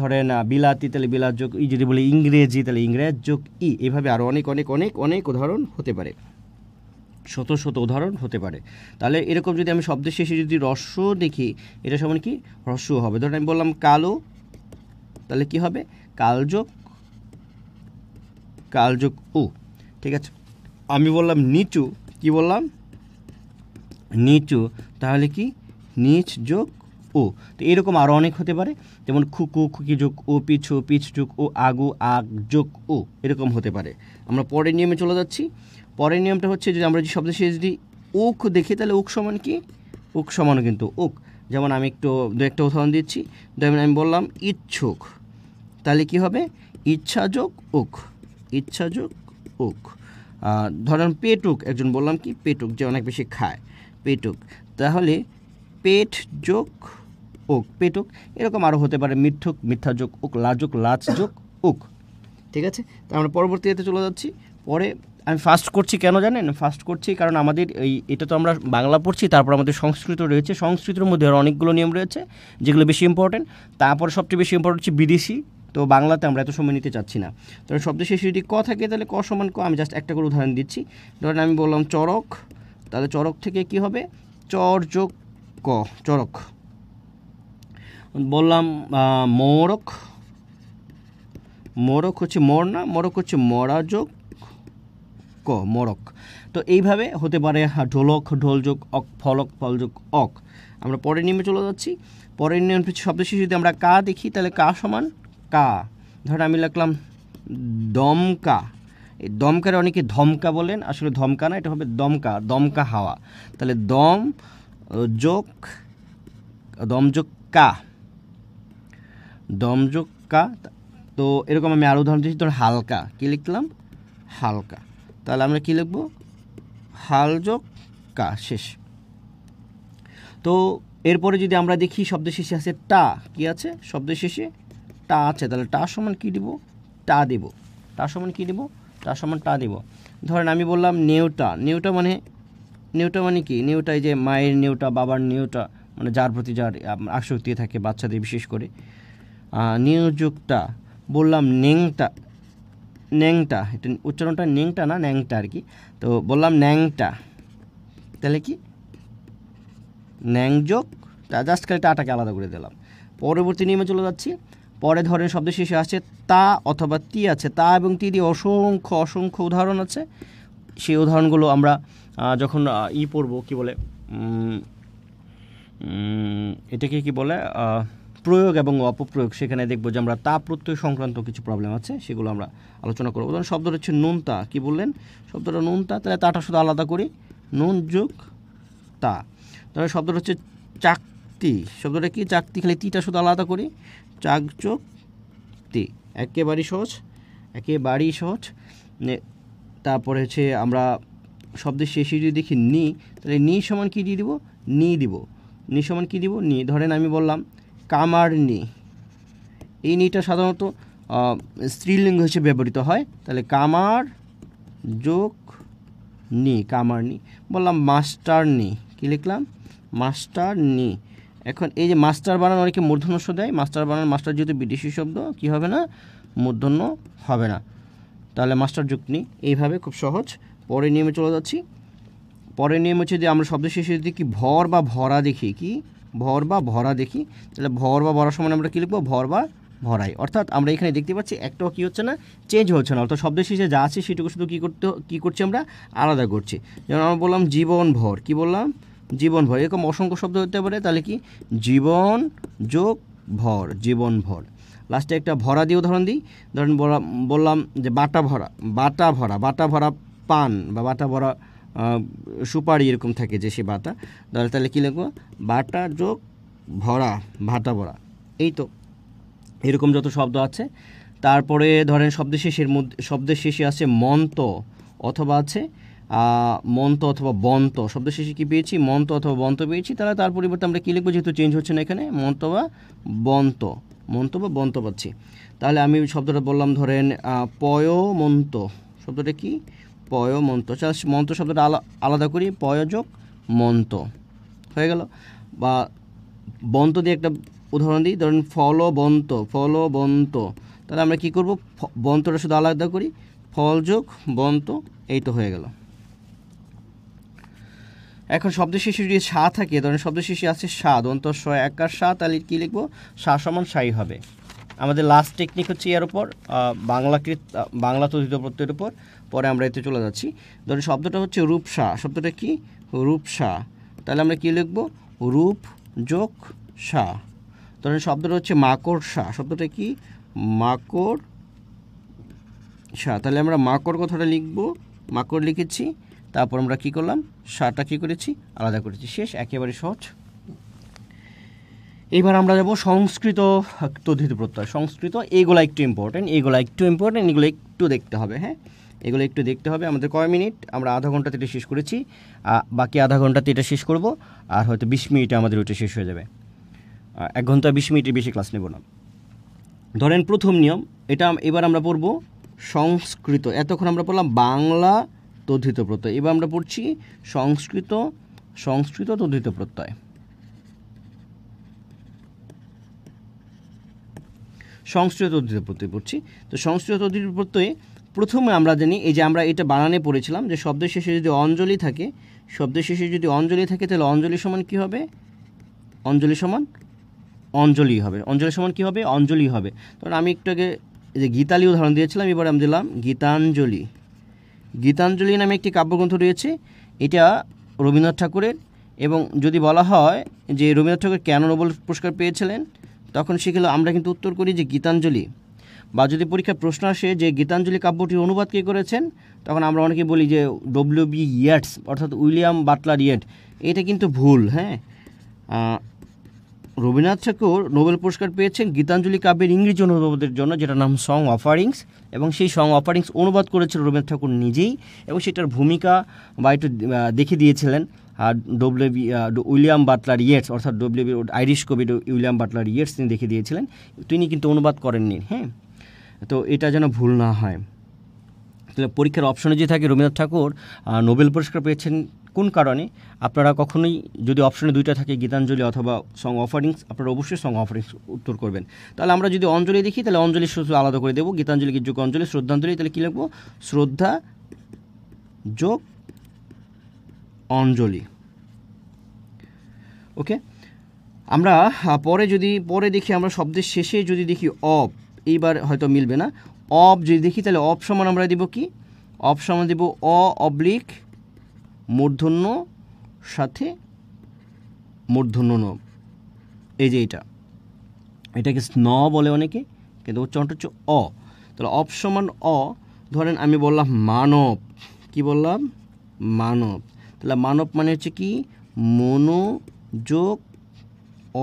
ধরেন বিলাতি তাহলে বিলাত যোগ ই, যদি বলি ইংরেজি তাহলে ইংরেজ যোগ ই। এভাবে আরও অনেক অনেক অনেক অনেক উদাহরণ হতে পারে, শত শত উদাহরণ হতে পারে। তাহলে এরকম যদি আমি শব্দের শেষে যদি হ্রস্ব দেখি, এটা সমান কি হ্রস্ব হবে। ধরেন আমি বললাম কালো, তাহলে কি হবে কালযোগ কাল যোগ উ, ঠিক আছে। আমি বললাম নিচু, কি বললাম নিচু, তাহলে কি নিচ যোগ ও। তো এরকম আরও অনেক হতে পারে, যেমন খুকু খুকি যোগ ও, পিছু পিছ যোগ ও, আগু আগ যোগ ও, এরকম হতে পারে। আমরা পরের নিয়মে চলে যাচ্ছি। পরের নিয়মটা হচ্ছে যে আমরা যে শব্দ শেষে যদি উক দেখি তাহলে উক সমান কি, উক সমানও কিন্তু উক। যেমন আমি একটু দু একটা উদাহরণ দিচ্ছি। যেমন আমি বললাম ইচ্ছুক, তাহলে কি হবে ইচ্ছা যোগ উক, ইচ্ছা যোগ উক। ধরেন পেটুক, একজন বললাম কি পেটুক, যে অনেক বেশি খায়, পেটুক, তাহলে পেট যোগ উক, পেটুক। এরকম আরও হতে পারে মিথ্যুক, মিথ্যা যোগ উক, লাজুক, লাজ যোগ উক, ঠিক আছে। তো আমরা পরবর্তীতে চলে যাচ্ছি। পরে আমি ফাস্ট করছি কেন জানেন, ফাস্ট করছি কারণ আমাদের এটা তো আমরা বাংলা পড়ছি, তারপর আমাদের সংস্কৃত রয়েছে, সংস্কৃতের মধ্যে আরও অনেকগুলো নিয়ম রয়েছে যেগুলো বেশি ইম্পর্টেন্ট। তারপর সবচেয়ে বেশি ইম্পর্টেন্ট হচ্ছে বিদেশি, তো বাংলাতে আমরা এত সময় নিতে চাচ্ছি না। তো শব্দ শেষে যদি ক থাকে তাহলে ক সমান ক। আমি জাস্ট একটা করে উদাহরণ দিচ্ছি। ধরেন আমি বললাম চরক, তাহলে চরক থেকে কি হবে চর যোগ ক, চরক। বললাম মোরক, মোরক হচ্ছে মর না, মোরক হচ্ছে মরা যোগ ক, মরক। তো এইভাবে হতে পারে। ঢোলক, ঢোল যোগ অক, ফলক, ফল যোগ অক। আমরা পরের নিয়মে চলে যাচ্ছি। পরের নিয়ম শব্দ শেষে যদি আমরা কা দেখি তাহলে কা সমান কা। ধর আমি লিখলাম দমকা, এই দমকারে অনেকে ধমকা বলেন, আসলে ধমকা না, এটা হবে দমকা, দমকা হাওয়া। তাহলে দম যোগ, দম যোগ কা, দম যোগ কা। তো এরকম আমি আরও উদাহরণ দিচ্ছি। ধর হালকা, কী লিখলাম হালকা, তাহলে আমরা কী লিখব হাল যোগ কা, শেষ। তো এরপরে যদি আমরা দেখি শব্দ শেষে আছে টা, কি আছে শব্দ শেষে টা আছে, তাহলে টা সমান কী দিব টা দেব, টা সমান কী দেব টা সমান টা দেব। ধরেন আমি বললাম নেউটা, নেউটা মানে, নেউটা মানে কি, নেউটা এই যে মায়ের নেউটা, বাবার নেউটা, মানে যার প্রতি যার আসক্তি থাকে বাচ্চাদের বিশেষ করে। নিয়োগটা বললাম নেংটা, ন্যাংটা, এটা উচ্চারণটা নেংটা না ন্যাংটা আর কি। তো বললাম ন্যাংটা, তাহলে কি ন্যাংযোগ তা, জাস্ট খালি টাটাকে আলাদা করে দিলাম। পরবর্তী নিয়মে চলে যাচ্ছি। পরে ধরেন শব্দ শেষে আসছে তা অথবা তি আছে, তা এবং তি দিয়ে অসংখ্য অসংখ্য উদাহরণ আছে। সেই উদাহরণগুলো আমরা যখন পড়ব, কি বলে এটাকে কি বলে প্রয়োগ এবং অপপ্রয়োগ, সেখানে দেখবো যে আমরা তা প্রত্যয় সংক্রান্ত কিছু প্রবলেম আছে, সেগুলো আমরা আলোচনা করবো। ধরুন শব্দটা হচ্ছে নুনতা, কি বললেন শব্দটা নুনতা, তাহলে তাটা শুধু আলাদা করি নুন যোগ তা। তাহলে শব্দটা হচ্ছে চাকতি, শব্দটা কি চাকতি, খালি তিটা শুধু আলাদা করি চাক যোগ তি, একেবারেই সহজ, একেবারেই সহজ। তারপরে হচ্ছে আমরা শব্দের শেষে যদি দেখি নি, তাহলে নি সমান কী দিয়ে দিব নি দিব, নি সমান কী দিব নি। ধরেন আমি বললাম কামার নি, এই নিটা সাধারণত স্ত্রীলিঙ্গ হিসেবে ব্যবহৃত হয়, তাহলে কামার যোগ নি, কামার নি। বললাম মাস্টার নি, কী লিখলাম মাস্টার নি। এখন এই যে মাস্টার বানান অনেকে মূর্ধন্য স দেয়, মাস্টার বানান, মাস্টার যেহেতু বিদেশি শব্দ কী হবে না মূর্ধন্য হবে না, তাহলে মাস্টার যোগ নি। এইভাবে খুব সহজ। পরের নিয়মে চলে যাচ্ছি। পরের নিয়ম হচ্ছে যে আমরা শব্দ শেষে যদি কি ভর বা ভরা দেখি, কি ভর বা ভরা দেখি, তাহলে ভর বা ভরা সমান আমরা কী লিখবো ভর বা ভরাই। অর্থাৎ আমরা এখানে দেখতে পাচ্ছি একটাও কী হচ্ছে না চেঞ্জ হচ্ছে না, অর্থাৎ শব্দ শেষে যা আছে সেটুকু শুধু কী করছি আমরা আলাদা করছি। যেমন আমরা বললাম জীবন ভর, কী বললাম জীবন ভর, এরকম অসংখ্য শব্দ হতে পারে, তাহলে কি জীবন যোগ ভর, জীবন ভর। লাস্টে একটা ভরা দিয়ে উদাহরণ দিই। ধরেন বললাম যে বাটা ভরা, বাটা ভরা, বাটা ভরা পান বা বাটা ভরা সুপারি এরকম থাকে যে সে বাটা, তাহলে কী লিখবো বাটা যোগ ভরা, ভাটা ভরা। এই তো এরকম যত শব্দ আছে। তারপরে ধরেন শব্দের শেষে আছে মন্ত অথবা আছে মন্ত অথবা বন্ত, শব্দের শেষে কী পেয়েছি মন্ত অথবা বন্ত পেয়েছি, তাহলে তার পরিবর্তে আমরা কী লিখবো, যেহেতু চেঞ্জ হচ্ছে না এখানে মন্ত বা বন্ত, মন্ত বা বন্ত পাচ্ছি। তাহলে আমি শব্দটা বললাম ধরেন পয়মন্ত, শব্দটা কি পয়মন্ত, মন্ত শব্দটা আলাদা করি পয়যোগ মন্ত, হয়ে গেল। বা বন্ত দিয়ে একটা উদাহরণ দিই, ধরেন ফলবন্ত, ফলবন্ত, তাহলে আমরা কী করব বন্তটা শুধু আলাদা করি ফল যোগ বন্ত, এই তো হয়ে গেল। এখন শব্দের শেষে যদি সা থাকে, ধরেন শব্দের শেষে আছে সা, দন্ত স একার সা, তাহলে কী লিখবো সা সমান সাই হবে। আমাদের লাস্ট টেকনিক হচ্ছে এর উপর বাংলা তদ্ধিত প্রত্যয়ের উপর, পরে আমরা এতে চলে যাচ্ছি। ধরুন শব্দটা হচ্ছে রূপসা, শব্দটা কি রূপসা, তাহলে আমরা কি লিখব রূপ যোগ সা। ধরেন শব্দটা হচ্ছে মাকড়সা, শব্দটা কি মাকড়সা, তাহলে আমরা মাকড় কথাটা লিখব, মাকড় লিখেছি, তারপর আমরা কি করলাম সাটা কি করেছি আলাদা করেছি, শেষ, একেবারে সহজ। এবার আমরা যাব সংস্কৃত তদ্ধিত প্রত্যয়। সংস্কৃত এগুলো একটু ইম্পর্টেন্ট, এগুলো একটু দেখতে হবে। হ্যাঁ, এগুলো একটু দেখতে হবে। আমাদের কয় মিনিট, আমরা আধা ঘন্টাতে এটা শেষ করেছি, বাকি আধা ঘন্টাতে এটা শেষ করব, আর হয়তো 20 মিনিটে আমাদের ওইটা শেষ হয়ে যাবে। 1 ঘন্টা 20 মিনিটের বেশি ক্লাস নেব না। ধরেন প্রথম নিয়ম, এটা এবার আমরা পড়ব সংস্কৃত। এতক্ষণ আমরা পড়লাম বাংলা তদ্ধিত প্রত্যয়, এবার আমরা পড়ছি সংস্কৃত তদ্ধিত প্রত্যয়। সংস্কৃত তদ্ধিত প্রত্যয় পড়ছি। তো সংস্কৃত তদ্ধিত প্রত্যয়ে প্রথমে আমরা জানি, এই যে আমরা এটা বানানে পড়েছিলাম যে শব্দের শেষে যদি অঞ্জলি থাকে, তাহলে অঞ্জলি সমান কি হবে, অঞ্জলি সমান অঞ্জলি হবে। অঞ্জলি সমান কি হবে, অঞ্জলি হবে। তখন আমি একটু আগে এই যে গীতালি উদাহরণ দিয়েছিলাম, এবার আমি দিলাম গীতাঞ্জলি। গীতাঞ্জলি নামে একটি কাব্যগ্রন্থ রয়েছে, এটা রবীন্দ্রনাথ ঠাকুরের। এবং যদি বলা হয় যে রবীন্দ্রনাথ ঠাকুর কেন নোবেল পুরস্কার পেয়েছিলেন, তখন সেগুলো আমরা কিন্তু উত্তর করি যে গীতাঞ্জলি। বা যদি পরীক্ষায় প্রশ্ন আসে যে গীতাঞ্জলি কাব্যটির অনুবাদ কে করেছেন, তখন আমরা অনেকে বলি যে ডব্লিউ.বি. ইয়েটস, অর্থাৎ উইলিয়াম বাটলার ইয়েট। এটা কিন্তু ভুল। হ্যাঁ, রবীন্দ্রনাথ ঠাকুর নোবেল পুরস্কার পেয়েছেন গীতাঞ্জলি কাব্যের ইংরেজি অনুবাদের জন্য, যেটার নাম সং অফারিংস, এবং সেই সং অফারিংস অনুবাদ করেছিল রবীন্দ্রনাথ ঠাকুর নিজেই, এবং সেটার ভূমিকা বা একটু দেখে দিয়েছিলেন উইলিয়াম বাটলার ইয়েটস, অর্থাৎ আইরিশ কবি উইলিয়াম বাটলার ইয়েটস তিনি দেখে দিয়েছিলেন, তিনি কিন্তু অনুবাদ করেননি। হ্যাঁ, তো এটা যেন ভুল না হয়। তাহলে পরীক্ষার অপশনে যে থাকে রবীন্দ্রনাথ ঠাকুর নোবেল পুরস্কার পেয়েছেন কোন কারণে, আপনারা কখনোই যদি অপশনে দুইটা থাকে গীতাঞ্জলি অথবা সং অফারিংস, আপনারা অবশ্যই সং অফারিংস উত্তর করবেন। তাহলে আমরা যদি অঞ্জলি দেখি, তাহলে অঞ্জলি শুধু আলাদা করে দেবো, গীতাঞ্জলি যোগ অঞ্জলি, শ্রদ্ধাঞ্জলি, তাহলে কী লিখবো শ্রদ্ধা যোগ অঞ্জলি। ওকে, আমরা পরে দেখি, আমরা শব্দের শেষে যদি দেখি অব, এইবার হয়তো মিলবে না, অব যদি দেখি তাহলে অব সমান আমরা দেব কি, অব সমান দেব অবলিক মূর্ধন্য সাথে মূর্ধন্য ন। এই যে এটাকে স্ন বলে অনেকে, কিন্তু উচ্চারণটা হচ্ছে অ। তাহলে অব সমান অ। ধরেন আমি বললাম মানব, কি বললাম মানব, তাহলে মানব মানে হচ্ছে কি মনোযোগ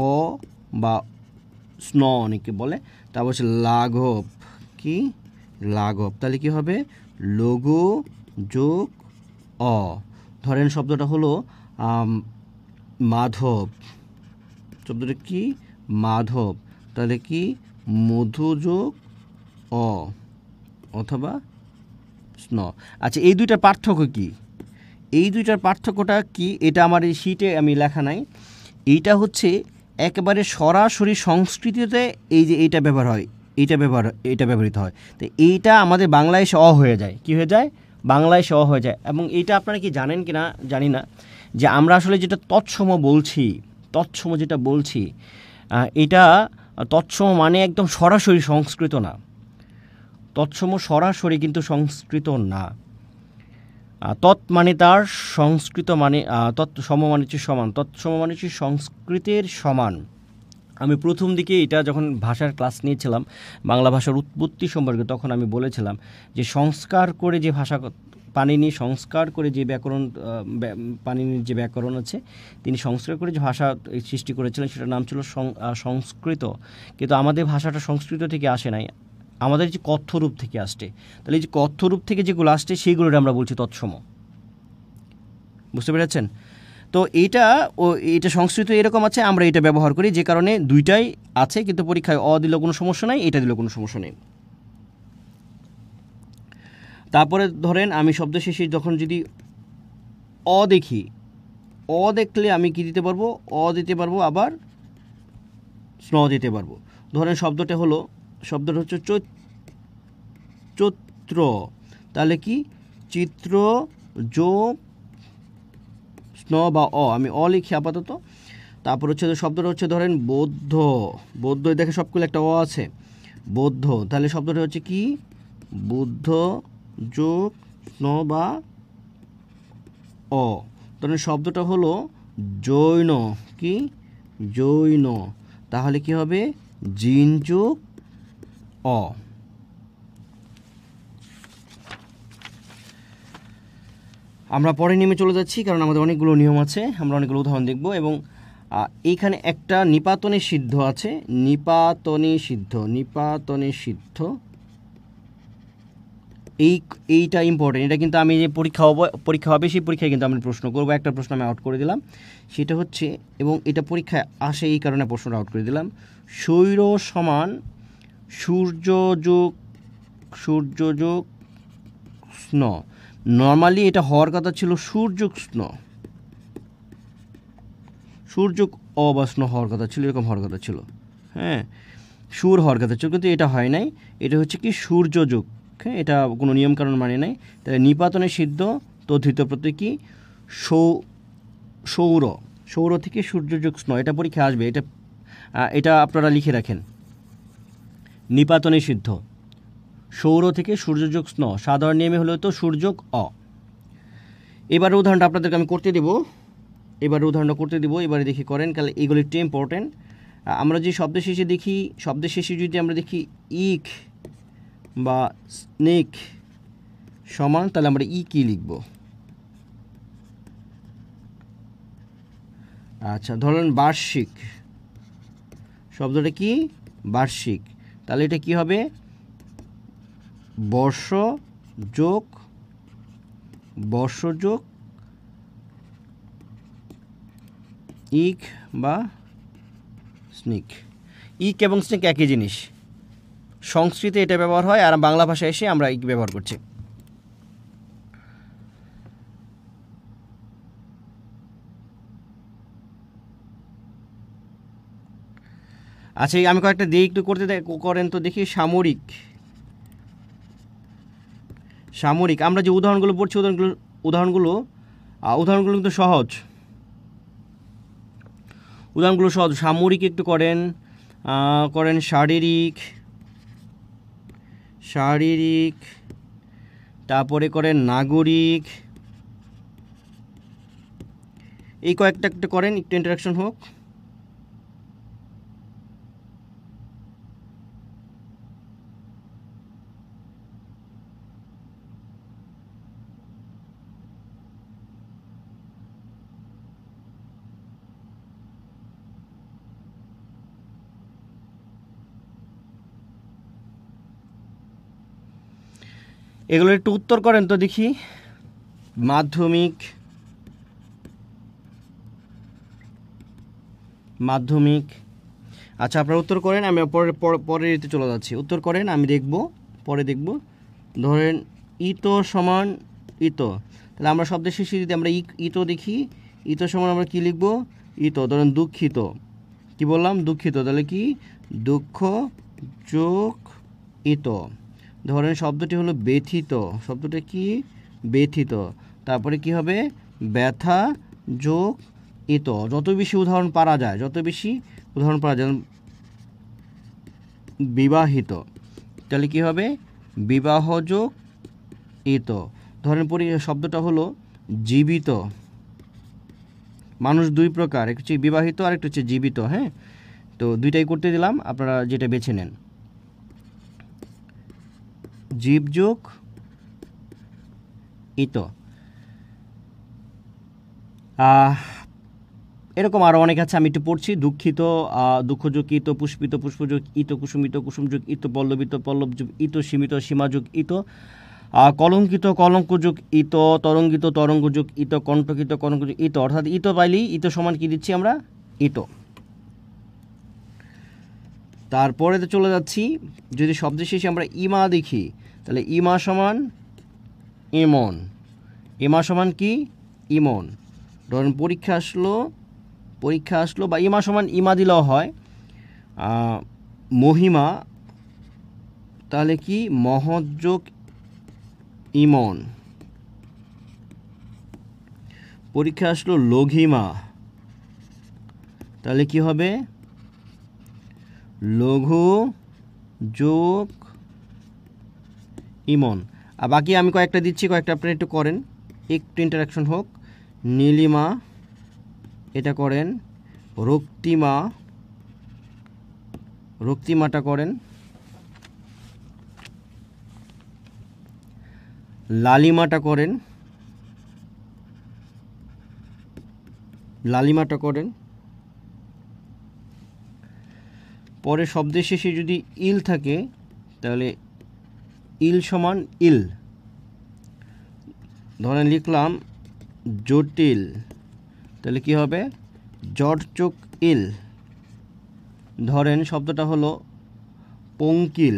অ বা স্ন অনেকে বলে। তারপর হচ্ছে লাঘব, কি লাঘব, তাহলে কি হবে লঘু যোগ অ। ধরেন শব্দটা হলো মাধব, শব্দটা কি মাধব, তাহলে কি মধু যোগ অ অথবা স্ন। আচ্ছা, এই দুইটার পার্থক্য কি, এই দুইটার পার্থক্যটা কি, এটা আমার এই শিটে আমি লেখা নাই। এইটা হচ্ছে একেবারে সরাসরি সংস্কৃতিতে এই যে এইটা ব্যবহার হয়, এইটা ব্যবহৃত হয়। তো এইটা আমাদের বাংলায় এসে অ হয়ে যায়, কি হয়ে যায় বাংলায় এসে অ হয়ে যায়। এবং এইটা আপনারা কি জানেন কি না জানি না, যে আমরা আসলে যেটা তৎসম যেটা বলছি, এটা তৎসম মানে একদম সরাসরি সংস্কৃত না, তৎসম সরাসরি কিন্তু সংস্কৃত না। তৎ মানে তার, সংস্কৃত মানে তৎসম মানে হচ্ছে সমান, তৎসম মানে হচ্ছে সংস্কৃতের সমান। আমি প্রথম দিকে এটা যখন ভাষার ক্লাস নিয়েছিলাম বাংলা ভাষার উৎপত্তি সম্পর্কে, তখন আমি বলেছিলাম যে সংস্কার করে যে ভাষা পাণিনি সংস্কার করে যে ব্যাকরণ, পাণিনির যে ব্যাকরণ আছে, তিনি সংস্কার করে যে ভাষা সৃষ্টি করেছিলেন সেটার নাম ছিল সংস্কৃত। কিন্তু আমাদের ভাষাটা সংস্কৃত থেকে আসে নাই, আমাদের যে কথ্য রূপ থেকে আসছে। তাহলে এই যে কথ্য রূপ থেকে যেগুলো আসছে সেইগুলোর আমরা বলছি তৎসম। বুঝতে পেরেছেন? তো এটা সংস্কৃত এরকম আছে, আমরা এটা ব্যবহার করি, যে কারণে দুইটাই আছে, কিন্তু পরীক্ষায় অ দিলেও কোনো সমস্যা নাই, এটা দিলেও কোনো সমস্যা নেই। তারপরে ধরেন আমি শব্দ শেষে যখন যদি অ দেখি, অ দেখলে আমি কি দিতে পারবো, অ দিতে পারবো, আবার স্ন দিতে পারবো। ধরেন শব্দটা হচ্ছে চৈত্র, তাহলে কি চিত্র যোগ স্ন বা অ, আমি অ লিখি আপাতত। তারপর হচ্ছে শব্দটা হচ্ছে ধরেন বৌদ্ধ, দেখে সবগুলো একটা অ আছে, বৌদ্ধ, তাহলে শব্দটা হচ্ছে কি বুদ্ধ যোগ স্ন বা অ। তাহলে শব্দটা হলো জৈন, কি জৈন, তাহলে কি হবে জিন যোগ অ। আমরা পরে নেমে চলে যাচ্ছি, কারণ আমাদের অনেকগুলো নিয়ম আছে, আমরা অনেকগুলো উদাহরণ দেখব। এবং এইখানে একটা নিপাতনে সিদ্ধ আছে, নিপাতনে সিদ্ধ, নিপাতনে সিদ্ধ, এইটা ইম্পর্টেন্ট। এটা কিন্তু আমি যে পরীক্ষা হবে সেই পরীক্ষায় কিন্তু আমি প্রশ্ন করবো। একটা প্রশ্ন আমি আউট করে দিলাম, সেটা হচ্ছে, এবং এটা পরীক্ষায় আসে এই কারণে প্রশ্নটা আউট করে দিলাম, সৌর সমান সূর্য যোগ স্ন। নর্মালি এটা হওয়ার কথা ছিল সূর্য স্ন, সূর্য অ বা স্ন হওয়ার কথা ছিল, এরকম হওয়ার কথা ছিল, হ্যাঁ সুর হওয়ার কথা ছিল, কিন্তু এটা হয় নাই। এটা হচ্ছে কি সূর্য যোগ, হ্যাঁ এটা কোনো নিয়মকানুন মানে নাই। তাহলে নিপাতনে সিদ্ধ তদ্ধিত প্রত্যয় কি সৌর, সৌর থেকে সূর্য যোগ স্ন, এটা পরীক্ষা আসবে। এটা আপনারা লিখে রাখেন, নিপাতনে সিদ্ধ সৌর থেকে সূর্য যোগ স্ন, সাধারণ নিয়মে হলো তো সূর্য যোগ অ। এবার উদাহরণটা আপনাদেরকে আমি করতে দেব, উদাহরণটা করতে দেবো, এবারে দেখি করেন, কারণ এগুলো একটু ইম্পর্টেন্ট। আমরা যে শব্দের শেষে দেখি, শব্দের শেষে যদি আমরা দেখি ইক বা স্নেক সমান, তাহলে আমরা ই কি লিখব? আচ্ছা ধরেন বার্ষিক, শব্দটা কি বার্ষিক, তাহলে এটা কি হবে বর্ষ যোগ ইক বা স্নিক। ইক এবং স্নিক একই জিনিস, সংস্কৃতে এটা ব্যবহার হয়, আর বাংলা ভাষায় এসে আমরা ইক ব্যবহার করছি। আচ্ছা আমি কয়েকটা দিয়ে একটু করতে করেন তো দেখি। সামরিক, আমরা যে উদাহরণগুলো পড়ছি, উদাহরণগুলো কিন্তু সহজ, সামরিক একটু করেন, শারীরিক, তারপরে করেন নাগরিক, এই কয়েকটা একটু করেন, একটু ইন্টারাকশন হোক। এগুলো একটু উত্তর করেন তো দেখি। মাধ্যমিক, আচ্ছা আপনারা উত্তর করেন, আমি পরের ইতে চলে যাচ্ছি। উত্তর করেন, আমি পরে দেখব। ধরেন ইতো সমান ইতো, তাহলে আমরা শব্দের শেষে যদি আমরা ইতো দেখি, ইতো সমান আমরা কি লিখব? ইতো। ধরেন দুঃখিত, কি বললাম দুঃখিত, তাহলে কি দুঃখ যোগ ইতো। ধরেন শব্দটি হলো ব্যথিত, শব্দটা কি ব্যথিত, তারপরে কি হবে ব্যথা যোগ ইত। যত বেশি উদাহরণ পারা যায়, বিবাহিত, তাহলে কি হবে বিবাহ যোগ ইত। ধরেন শব্দটা হলো জীবিত, মানুষ দুই প্রকার, একটা হচ্ছে বিবাহিত আর একটা হচ্ছে জীবিত, হ্যাঁ তো দুইটাই করতে দিলাম, আপনারা যেটা বেছে নেন। জীব যোগ ইত। এরকম আরও অনেক আছে, আমি একটু পড়ছি। দুঃখিত, দুঃখযোগ ইত, পুষ্পিত, পুষ্পযোগ ইত, কুসুমিত, কুসুমযোগ ইত, পল্লবিত, পল্লবযোগ ইত, সীমিত, সীমাযোগ ইত, কলঙ্কিত, কলঙ্কযোগ ইত, তরঙ্গিত, তরঙ্গযোগ ইত, কণ্টকিত, কণ্টকযোগ ইত। অর্থাৎ ইত পাইলেই ইত সমান কি দিচ্ছি আমরা ইত। তারপরে তো চলে যাচ্ছি, যদি শব্দের শেষে আমরা ইমা দেখি, তাহলে ইমা সমান ইমন, ইমা সমান কি ইমন। ধরেন পরীক্ষা আসলো বা ইমা সমান ইমা দিলেও হয়, মহিমা, তাহলে কি মহৎ যোগ ইমন। পরীক্ষা আসলো লঘিমা, তাহলে কি হবে লঘু যোগ ইমন। আর বাকি আমি কয়েকটা দিচ্ছি, কয়েকটা আপনারা একটু করেন, একটু ইন্টারাকশন হোক। নীলিমা, এটা করেন। রক্তিমা, রক্তিমাটা করেন। লালিমাটা করেন, লালিমাটা করেন। পরে শব্দের শেষে যদি ইল থাকে তাহলে ইল সমান ইল। ধরেন লিখলাম জটিল, তাহলে কি হবে? জট যোগ ইল। ধরেন শব্দটা হলো পঙ্কিল,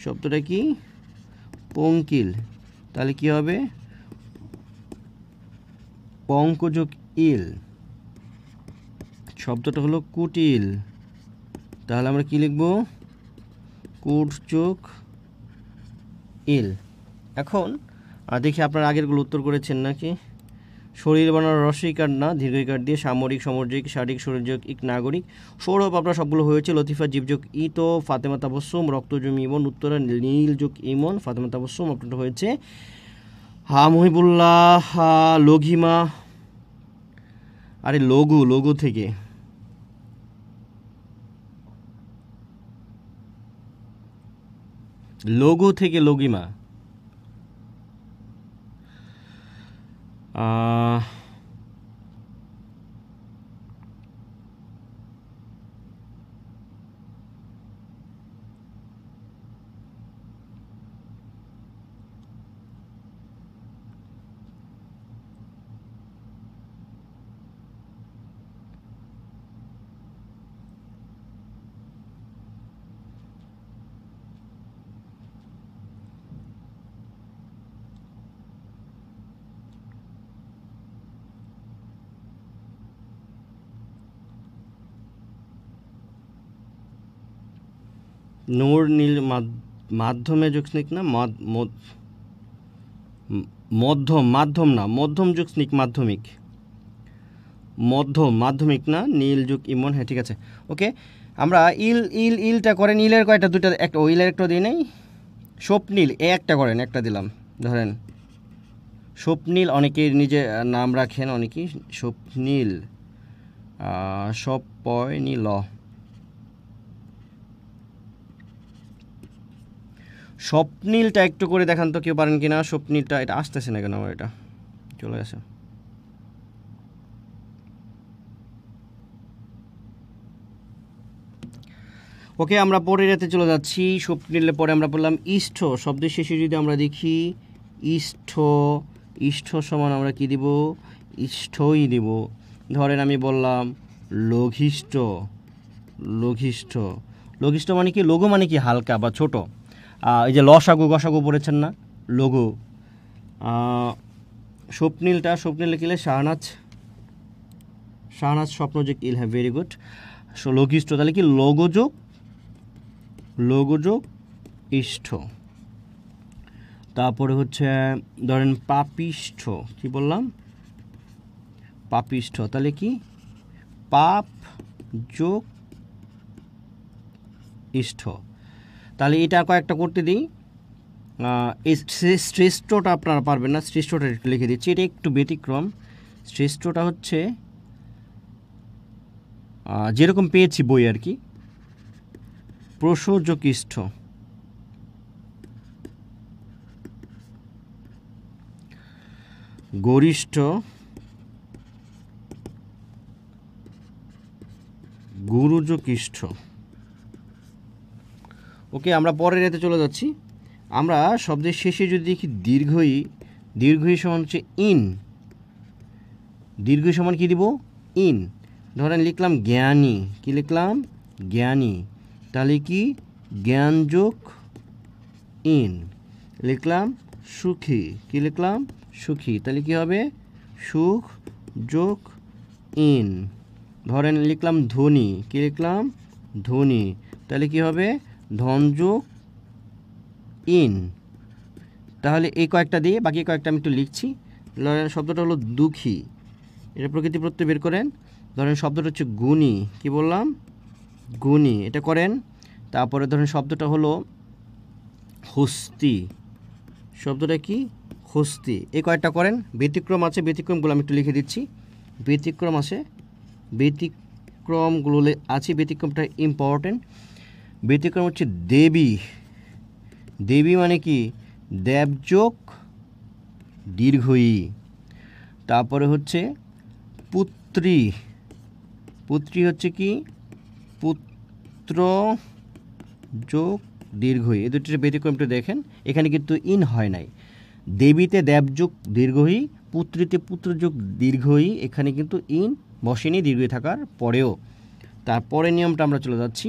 শব্দটা কি? পঙ্কিল, তাহলে কি হবে? পঙ্ক যোগ ইল। শব্দটা হলো কুটিল, তাহলে আমরা কি লিখব? কুট যোগ ইল। এখন দেখি আপনারা আগেরগুলো উত্তর করেছেন নাকি। শরীর বানানো রস্বইকার না দীর্ঘইকার দিয়ে, সামরিক সমর্জিক শারীরিক শরীরযোগ ইক নাগরিক। সৌরভ আপনার সবগুলো হয়েছে। লতিফা জীবযোগ ইতো, ফাতেমা তাবস্সুম রক্তজমি ইমন, উত্তরা নীল যোগ ইমন, ফাতেমা তাবস্সুম আপনারটা হয়েছে। মহিবুল্লাহ লঘিমা, আরে লঘু, লঘু থেকে লঘু থেকে লঘিমা। নূর নীল মাধ্যমে যোগ স্নিক না মধ্যম, মাধ্যম না, মধ্যম যোগ স্নিক মাধ্যমিক, মধ্যম মাধ্যমিক না, নীল যোগ ইমন। হ্যাঁ ঠিক আছে, ওকে। আমরা ইল ইল ইলটা করেন। ইলের কয়টা? দুইটা, একটা ইলের একটা দিই নাই। স্বপ্নীল একটা করেন, একটা দিলাম। ধরেন স্বপ্নীল, অনেকেই নিজে নাম রাখেন, অনেকেই স্বপ্নীল, স্বপ্নীল। স্বপ্নীলটা একটু করে দেখান তো, কেউ পারেন কিনা? স্বপ্নীলটা, এটা আসতেছে না কেন আমার? এটা চলে আসে। ওকে, আমরা পরের রাতে চলে যাচ্ছি। স্বপ্নীলের পরে আমরা বললাম ইষ্ঠ। শব্দের শেষে যদি আমরা দেখি ইষ্ঠ, ইষ্ঠ সমান আমরা কি দিব? ইষ্ঠই দিব। ধরেন আমি বললাম লঘিষ্ঠ, লঘিষ্ঠ। লঘিষ্ঠ মানে কি? লঘু মানে কি? হালকা বা ছোট। এই যে লসাগু গসাগু পড়েছেন না, লঘু। স্বপ্নীলটা, স্বপ্নীল লিখলে শাহনাজ, শাহনাজ স্বপ্নযোগ ইল। হ্যাঁ ভেরি গুড। লঘিষ্ঠ তাহলে কি? লঘুযোগ, লঘুযোগ ইষ্ঠ। তারপরে হচ্ছে ধরেন পাপিষ্ঠ, কি বললাম? পাপিষ্ঠ, তাহলে কি? পাপ যোগ ইষ্ঠ। তাহলে এটা কয়েকটা করতে দিই। এই শ্রেষ্ঠটা আপনারা পারবেন না, শ্রেষ্ঠটা একটু লিখে দিচ্ছি, এটা একটু ব্যতিক্রম। শ্রেষ্ঠটা হচ্ছে যেরকম পেয়েছি বই আর কি, প্রসযোগিষ্ঠ। গরিষ্ঠ, গুরুযোগিষ্ঠ। ওকে, আমরা পরের এতে চলে যাচ্ছি। আমরা শব্দের শেষে যদি দেখি দীর্ঘই, দীর্ঘই সমান হচ্ছে ইন। দীর্ঘই সমান কি দিব? ইন। ধরেন লিখলাম জ্ঞানী, কি লিখলাম? জ্ঞানী, তাহলে কি? জ্ঞান যোগ ইন। লিখলাম সুখী, কি লিখলাম? সুখী, তাহলে কি হবে? সুখ যোগ ইন। ধরেন লিখলাম ধনী, কি লিখলাম? ধনী, তাহলে কি হবে? ধন যোগ ইন। তাহলে এই কয়েকটা দিয়ে বাকি কয়েকটা আমি একটু লিখছি। শব্দটা হলো দুঃখী, এটা প্রকৃতি প্রত্যয় বের করেন। ধরেন শব্দটা হচ্ছে গুণী, কি বললাম? গুণী, এটা করেন। তারপরে ধরেন শব্দটা হলো হস্তি, শব্দটা কি হস্তি। এই কয়েকটা করেন। ব্যতিক্রম আছে, ব্যতিক্রমগুলো আমি একটু লিখে দিচ্ছি। ব্যতিক্রম আছে, ব্যতিক্রমগুলো আছে, ব্যতিক্রমটা ইম্পর্টেন্ট। ব্যতিক্রম হচ্ছে দেবী, দেবী মানে কি দেবযোগ দীর্ঘই। তারপরে হচ্ছে পুত্রী, পুত্রী হচ্ছে কি পুত্র যোগ দীর্ঘই। এই দুটির ব্যতিক্রমটা দেখেন, এখানে কিন্তু ইন হয় নাই। দেবীতে দেবযোগ দীর্ঘই, পুত্রীতে পুত্রযোগ দীর্ঘই, এখানে কিন্তু ইন বসেনি দীর্ঘই থাকার পরেও। তারপরে নিয়মটা আমরা চলে যাচ্ছি।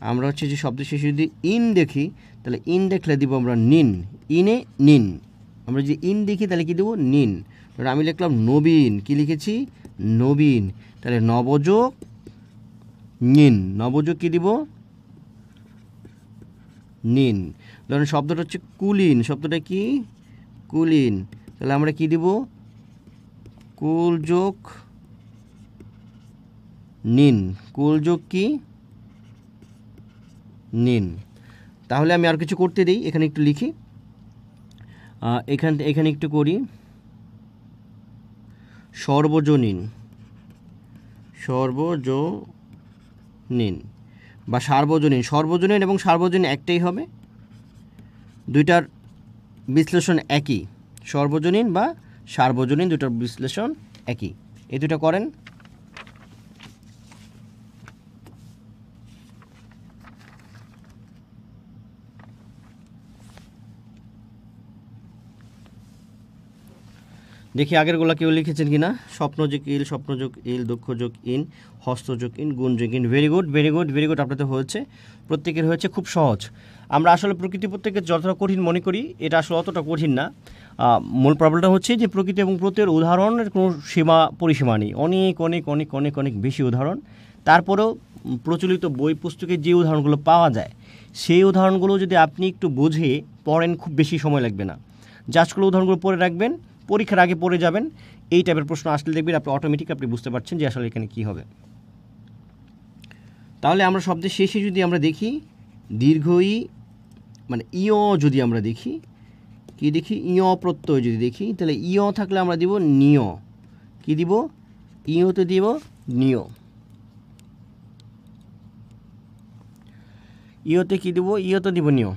আমরা হচ্ছে যে শব্দ শেষে যদি ইন দেখি তাহলে ইন দেখলে দিব আমরা নিন, ইনে নিন। আমরা যদি ইন দেখি তাহলে কি দেবো নিন। ধরুন আমি লিখলাম নবীন, কি লিখেছি নবীন, তাহলে নবযোগ নিন, নবযোগ কি দিব নিন। ধরুন শব্দটা হচ্ছে কুলীন, শব্দটা কি কুলীন, তাহলে আমরা কি দিব কুল যোগ নিন, কুল যোগ কি নিন। তাহলে আমি আর কিছু করতে দিই, এখানে একটু লিখি, এখানে একটু করি। সর্বজনীন, সর্বজনীন বা সার্বজনীন, সর্বজনীন এবং সার্বজনীন একটাই হবে, দুইটার বিশ্লেষণ একই। সর্বজনীন বা সার্বজনীন দুটার বিশ্লেষণ একই। এই দুটো করেন। দেখি আগেরগুলো কেউ লিখেছেন কি না। স্বপ্নযোগ ইল, স্বপ্নযোগ ইল, দক্ষযোগ ইন, হস্তযোগ ইন, গুণযোগ ইন। Very good, very good, very good. আপনাদের হয়েছে, প্রত্যেকের হয়েছে, খুব সহজ। আমরা আসলে প্রকৃতি প্রত্যেককে যতটা কঠিন মনে করি, এটা আসলে অতটা কঠিন না। মূল প্রবলেমটা হচ্ছে যে প্রকৃতি এবং প্রত্যয়ের উদাহরণের কোনো সীমা পরিসীমা নেই, অনেক অনেক অনেক অনেক অনেক বেশি উদাহরণ। তারপরেও প্রচলিত বই পুস্তকে যে উদাহরণগুলো পাওয়া যায়, সেই উদাহরণগুলো যদি আপনি একটু বুঝে পড়েন, খুব বেশি সময় লাগবে না। জাস্টগুলো উদাহরণগুলো পড়ে রাখবেন, পরীক্ষার আগে পড়ে যাবেন। এই টাইপের প্রশ্ন আসলে দেখবেন আপনি অটোমেটিক আপনি বুঝতে পারছেন যে আসলে এখানে কী হবে। তাহলে আমরা শব্দের শেষে যদি আমরা দেখি দীর্ঘই মানে ইয়, যদি আমরা দেখি কি দেখি ইয় প্রত্যয় যদি দেখি, তাহলে ইয় থাকলে আমরা দিব নিয়, কি দিব ইয়তে দিব নিয়, ইয়তে কি দিব ইয়তে দিব নিয়।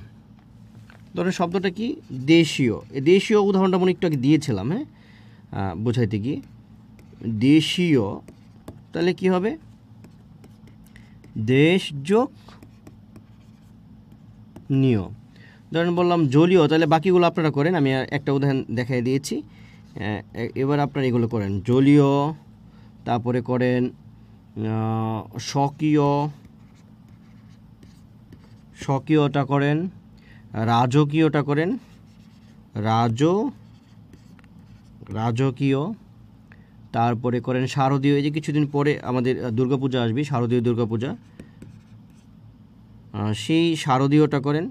ধরেন শব্দটা কি দেশীয়, এই দেশীয় উদাহরণটা মনে একটু আগে দিয়েছিলাম, হ্যাঁ বোঝাইতে গিয়ে। দেশীয় তাহলে কি হবে দেশ যোগ নিয়। ধরেন বললাম জলীয়, তাহলে বাকিগুলো আপনারা করেন, আমি একটা উদাহরণ দেখাই দিয়েছি। এবার আপনারা এগুলো করেন, জলীয়, তারপরে করেন স্বকীয়, স্বকীয়টা করেন, রাজকীয়টা করেন, রাজকীয়, তারপরে করেন শারদীয়। এই যে কিছুদিন পরে আমাদের দুর্গাপূজা আসবে, শারদীয় দুর্গাপূজা, সেই শারদীয়টা করেন।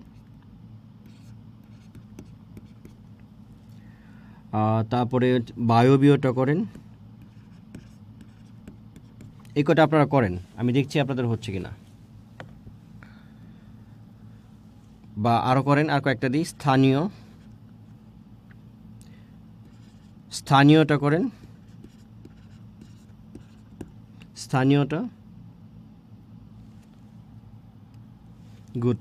তারপরে বায়বীয়টা করেন। এই কটা আপনারা করেন, আমি দেখছি আপনাদের হচ্ছে কিনা। বা আরও করেন, আর কয়েকটা দিই, স্থানীয়, স্থানীয়টা করেন, স্থানীয়টা গুড,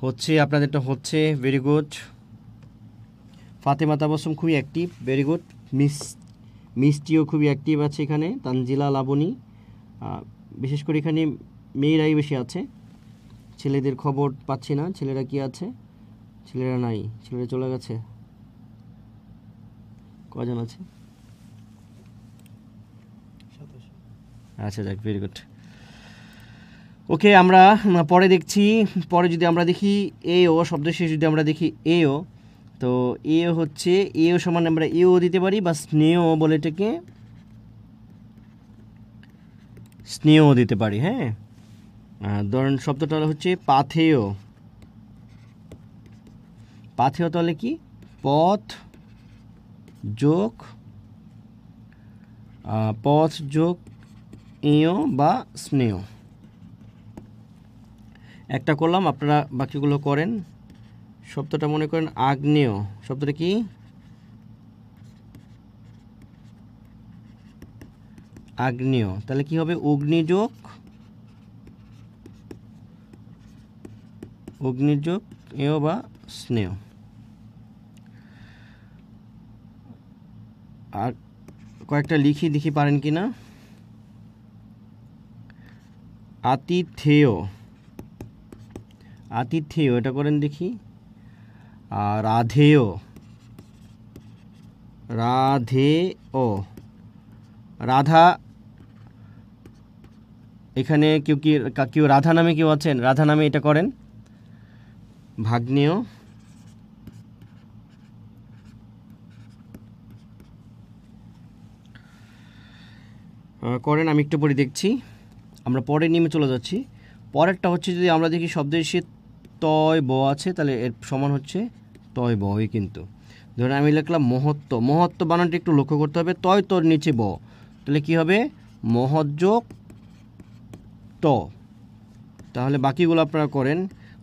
হচ্ছে আপনাদেরটা হচ্ছে, ভেরি গুড। ফাতেমা তাবাসসুম খুবই অ্যাক্টিভ, ভেরি গুড। মিষ্টিও খুবই অ্যাক্টিভ আছে এখানে, তানজিলা, লাবণী, বিশেষ করে এখানে মেয়েরাই বেশি আছে, ছেলেদের খবর পাচ্ছি না। ছেলেরা কি আছে, ছেলেরা নাই, ছেলেরা চলে গেছে। কজন আছে, আচ্ছা যাক, ভেরি গুড। ওকে, আমরা পরে দেখছি। পরে যদি আমরা দেখি এও শব্দ শেষে যদি আমরা দেখি এও, তো এও হচ্ছে এও সমান আমরা এও দিতে পারি, বা স্নেহ বলে এটাকে স্নেহ দিতে পারি। হ্যাঁ, ধরেন শব্দটা হচ্ছে পাথেয়, পাথেয় তাহলে কি পথ যোগ এয় বা স্নেহ। একটা করলাম, আপনারা বাকিগুলো করেন। শব্দটা মনে করেন আগ্নেয়, শব্দটা কি? আগ্নেয়। তাহলে কি হবে? অগ্নিযোগ, অগ্নিযোগ এও বা স্নেহ। আর কয়েকটা লিখি দেখি পারেন কি না। আতিথেয়, আতিথেয় এটা করেন দেখি। আর রাধেয়, রাধেয়, রাধা, এখানে কেউ রাধা নামে কেউ আছেন? রাধা নামে এটা করেন। ভাগ্নেয়, করেন, আমি একটু পরে দেখছি। আমরা পরের নিয়মে চলে যাচ্ছি। পরেরটা হচ্ছে যদি আমরা দেখি শব্দের সে তয় ব আছে, তাহলে এর সমান হচ্ছে তয় বই। কিন্তু ধরুন আমি লিখলাম মহত্ব, মহত্ব বানানটা একটু লক্ষ্য করতে হবে। তয় তোর নিচে ব, তাহলে কি হবে? মহৎযোগ ত। তাহলে বাকিগুলো আপনারা করেন।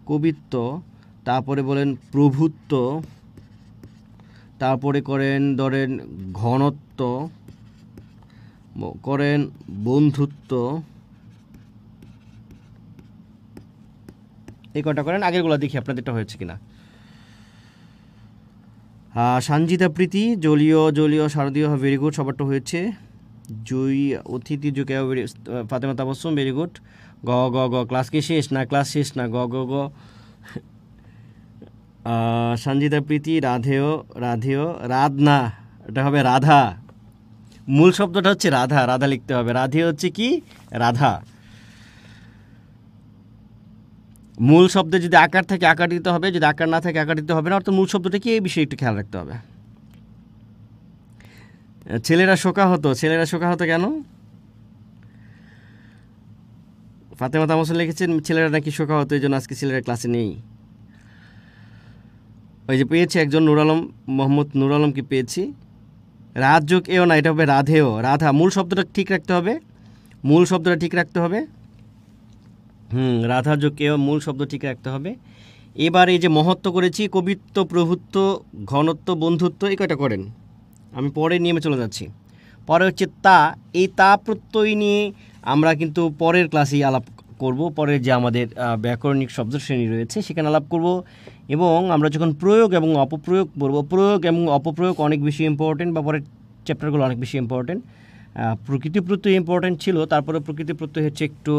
কবিত্ব, তারপরে বলেন প্রভুত্ব, তারপরে করেন ধরেন ঘনত্ব, করেন বন্ধুত্ব, এই কটা করেন। আগেরগুলো দেখি আপনাদেরটা হয়েছে কিনা। সঞ্জিতা প্রীতি, জলীয়, জলীয় শারদীয়, ভেরি গুড, সবারটা হয়েছে। জয়ী অতিথি যোগ, ফাতেমা তাবাসসুম, ভেরি গুড। গ গ গ, ক্লাস কি শেষ? না, ক্লাস শেষ না। গ গ গ, সঞ্জিতা প্রীতি, রাধেয়, রাধেয়, রাধ না, এটা হবে রাধা। মূল শব্দটা হচ্ছে রাধা, রাধা লিখতে হবে। রাধেয় হচ্ছে কি? রাধা। মূল শব্দে যদি আকার থাকে আকার দিতে হবে, যদি আকার না থাকে আকার দিতে হবে না। অর্থাৎ মূল শব্দটা কি, এই বিষয়ে একটু খেয়াল রাখতে হবে। ছেলেরা শোকাহত, ছেলেরা শোকাহত কেন? ফাতেমা তামাসুল লিখেছেন ছেলেরা নাকি শোকাহত, এই জন্য আজকে ছেলেরা ক্লাসে নেই। ওই যে পেয়েছি একজন, নূর আলম, মোহাম্মদ নূর আলমকে পেয়েছি। রাজযোগ এও না, এটা হবে রাধেয়, রাধা। মূল শব্দটা ঠিক রাখতে হবে, মূল শব্দটা ঠিক রাখতে হবে। রাধা যোগ এও, মূল শব্দ ঠিক রাখতে হবে। এবার এই যে মহত্ব করেছি, কবিত্ব, প্রভুত্ব, ঘনত্ব, বন্ধুত্ব, এই কয়টা করেন। আমি পরের নিয়মে চলে যাচ্ছি। পরে হচ্ছে তা। এই তা প্রত্যয় নিয়ে আমরা কিন্তু পরের ক্লাসেই আলাপ করব। পরের যে আমাদের ব্যাকরণিক শব্দ শ্রেণী রয়েছে সেখানে আলাপ করব। এবং আমরা যখন প্রয়োগ এবং অপপ্রয়োগ পড়ব, প্রয়োগ এবং অপপ্রয়োগ অনেক বেশি ইম্পর্টেন্ট, বা পরের চ্যাপ্টারগুলো অনেক বেশি ইম্পর্টেন্ট। প্রকৃতি প্রত্যয় ইম্পর্টেন্ট ছিল, তারপরে প্রকৃতি প্রত্যয় হচ্ছে একটু